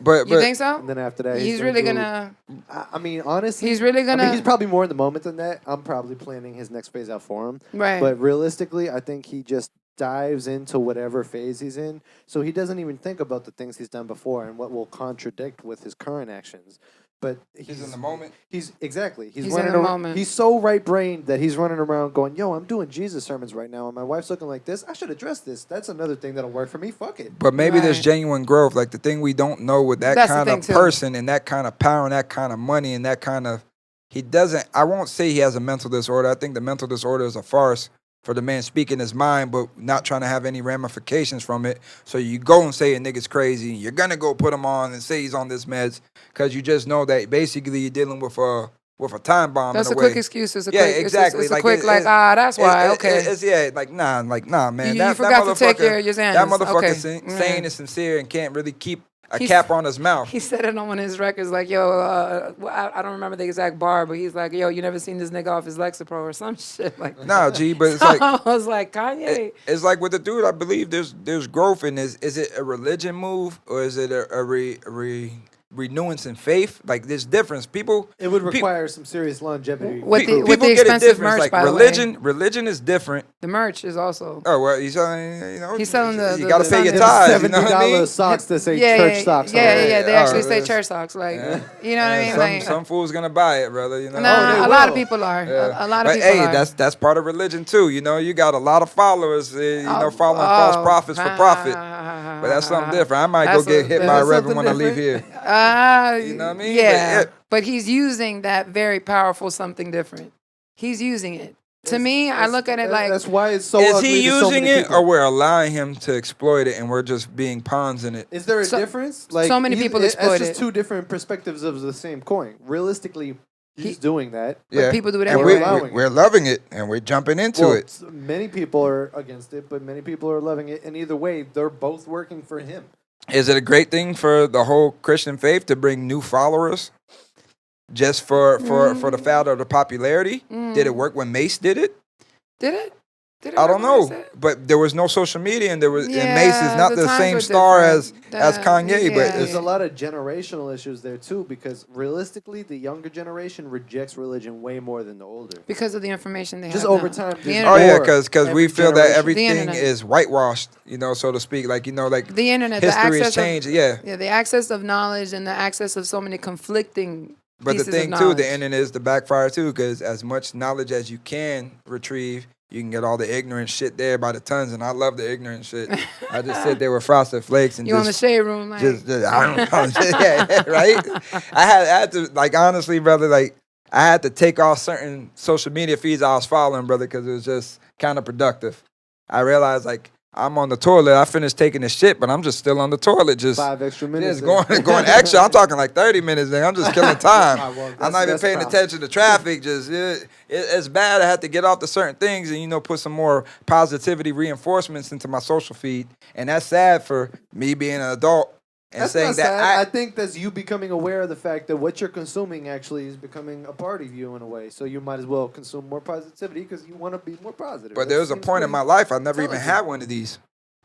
but you think so? and then after that He's really do- gonna. I mean, honestly, He's really gonna. he's probably more in the moment than that. I'm probably planning his next phase out for him. Right. But realistically, I think he just dives into whatever phase he's in. So he doesn't even think about the things he's done before and what will contradict with his current actions. but He's in the moment. He's exactly. He's He's running in the around. moment. He's so right-brained that he's running around going, "Yo, I'm doing Jesus sermons right now, and my wife's looking like this. I should address this. That's another thing that'll work for me. Fuck it." But maybe there's Right. genuine growth. Like the thing we don't know with that That's the kind thing, of too. person and that kind of power and that kind of money and that kind of, he doesn't, I won't say he has a mental disorder. I think the mental disorder is a farce for the man speaking his mind, but not trying to have any ramifications from it. So you go and say a nigga's crazy. You're going to go put him on and say he's on this meds because you just know that basically you're dealing with a time bomb. That's in a way. quick excuse. It's a Yeah, quick, exactly. It's a Like, quick, that's why. Okay. It's nah, man. You That forgot to take motherfucker, your that Xanax. motherfucker Okay. sane and sincere and can't really keep a He's- cap on his mouth. He said it on one of his records, like, yo, I don't remember the exact bar, but he's like, yo, you never seen this nigga off his Lex-Roc or some shit like that. Nah, G, but it's like, I was like, Kanye. it's like with the dude, I believe there's growth in this. Is it a religion move or is it a renewing in faith? Like there's difference. People, It would require some serious longevity. With the people get it expensive different. merch, Like by the religion is different. The merch is also. Oh well, he's selling. He's selling the- You got to the pay your Sunday- tithes. You know what I $70 mean? socks that say yeah, church yeah, socks. Yeah, on yeah, it. yeah. They Oh, actually say it's- church socks. Like, Yeah. you know what I mean? Like, Some fool's gonna buy it, brother. You know. nah, they a lot of will. people are. Yeah. A lot of But people hey, are. that's part of religion too. You know, you got a lot of followers. Following false prophets for profit. But that's something different. I might That's go get hit by a that's reverend when I something leave here. You know what I mean? Yeah, But but he's using that very powerful something different. He's using it. To me, I look at it like that's why it's so Is ugly he to so using many it, people. or we're allowing him to exploit it, and we're just being pawns in it? Is there a So- difference? so many people exploit That's just it. two different perspectives of the same coin. Realistically, he's doing that. But people do it and anyway. we're loving it, and we're jumping into Well, it. many people are against it, but many people are loving it. And either way, they're both working for him. Is it a great thing for the whole Christian faith to bring new followers? Just for the fact of the popularity? Did it work when Mace did it? Did it? Did it I work don't when I know, said- but there was no social media, and and Mace is Yeah, not the the times same were star as different. Kanye. Yeah. But There's it's, a lot of generational issues there too, because realistically, the younger generation rejects religion way more than the older. Because of the information they Just have over now. time, The there's internet. oh yeah, more because we every feel that generation. everything internet. is whitewashed, so to speak. Like like The internet, history the has access changed. of, Yeah, the access of knowledge and the access of so many conflicting but the pieces thing of too, knowledge. the internet is the backfire too, because as much knowledge as you can retrieve, you can get all the ignorant shit there by the tons, and I love the ignorant shit. I just sit there with Frosted Flakes and You on the just, shade room, like I don't know, yeah, right. I had to, like, honestly, brother, like I had to take off certain social media feeds I was following, brother, because it was just counterproductive. I realized, like, I'm on the toilet. I finished taking the shit, but I'm just still on the toilet, just 5 extra minutes. just there. going extra. I'm talking like 30 minutes, nigga. I'm just killing time. Well, I'm not even that's paying problem. attention to traffic. Just it's bad. I had to get off to certain things and put some more positivity reinforcements into my social feed, and that's sad for me being an adult and That's saying not that sad. I think that's you becoming aware of the fact that what you're consuming actually is becoming a part of you in a way. So you might as well consume more positivity because you want to be more positive. But That there was a seems point in pretty my life I never even intelligent. had one of these.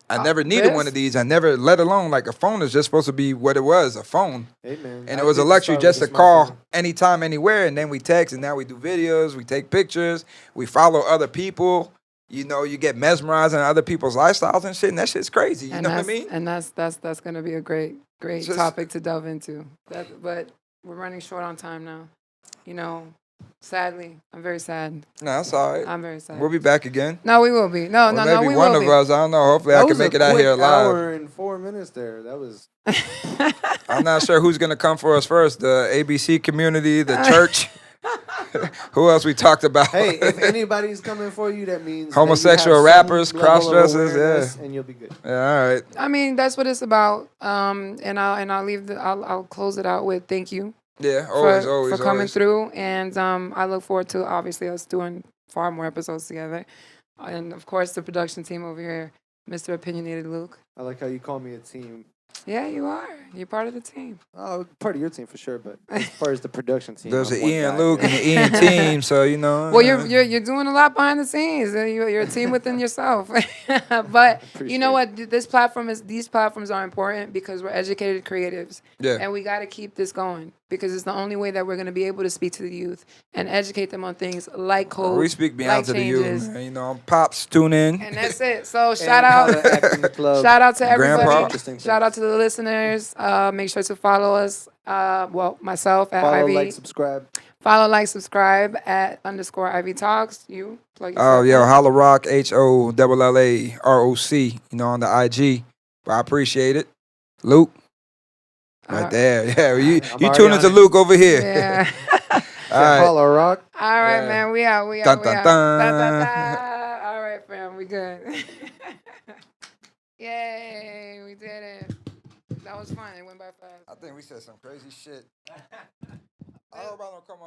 I never needed this? one of these. I never, let alone like a phone is just supposed to be what it was, a phone. Hey man, And I it was a did luxury start just to with a call smartphone. anytime, anywhere. And then we text, and now we do videos, we take pictures, we follow other people. You get mesmerized in other people's lifestyles and shit, and that shit's crazy. You know what I mean? And that's gonna be a great Just- topic to delve into. But we're running short on time now. Sadly, I'm very sad. No, that's all right. I'm very sad. We'll be back again. No, we will be. No, Or no, maybe we one will of be. us. I don't know. Hopefully, I That can was make a it out here quick alive. hour and 4 minutes there. That was I'm not sure who's gonna come for us first. The ABC community, the church. Who else we talked about? hey. If anybody's coming for you, that means that you Homosexual have rappers, some level of cross-dressers, awareness, yeah. and you'll be good. Yeah, all right. I mean, that's what it's about. And I'll leave I'll close it out with thank you Yeah, for always, coming always. through. And I look forward to obviously us doing far more episodes together. And of course, the production team over here, Mr. Opinionated Luke. I like how you call me a team. Yeah, you are. You're part of the team. Oh, part of your team for sure, but as far as the production team, There's I'm an one Ian guy. Luke and an Ian team, so Well, you're doing a lot behind the scenes. You're a team within yourself. But you know what? These platforms are important because we're educated creatives, yeah. and we got to keep this going. because it's the only way that we're going to be able to speak to the youth and educate them on things like code, We speak beyond like to the changes. youth, man. You know, Pops, tune in. And that's it. So And shout how out. to act in the club. Shout out to Grandpa. everybody. Interesting Shout out things. to the listeners. Make sure to follow us. Well, myself at Follow, Ivy. like, subscribe. Follow, like, subscribe at _Ivy Talks. You plug Oh, yourself. yeah, in. Holla Rock, HOLLAROC, you know, on the IG. But I appreciate it. Luke. Right there. Yeah, you I'm you already tune on into it. Luke over here. Yeah. All right. Holla Rock. All right, Yeah. man. We out. We Dun, out. We dun, out. dun. Dun, dun, dun. All right, fam. We good. Yay. We did it. That was fun. It went by fast. I think we said some crazy shit. I hope I don't come on.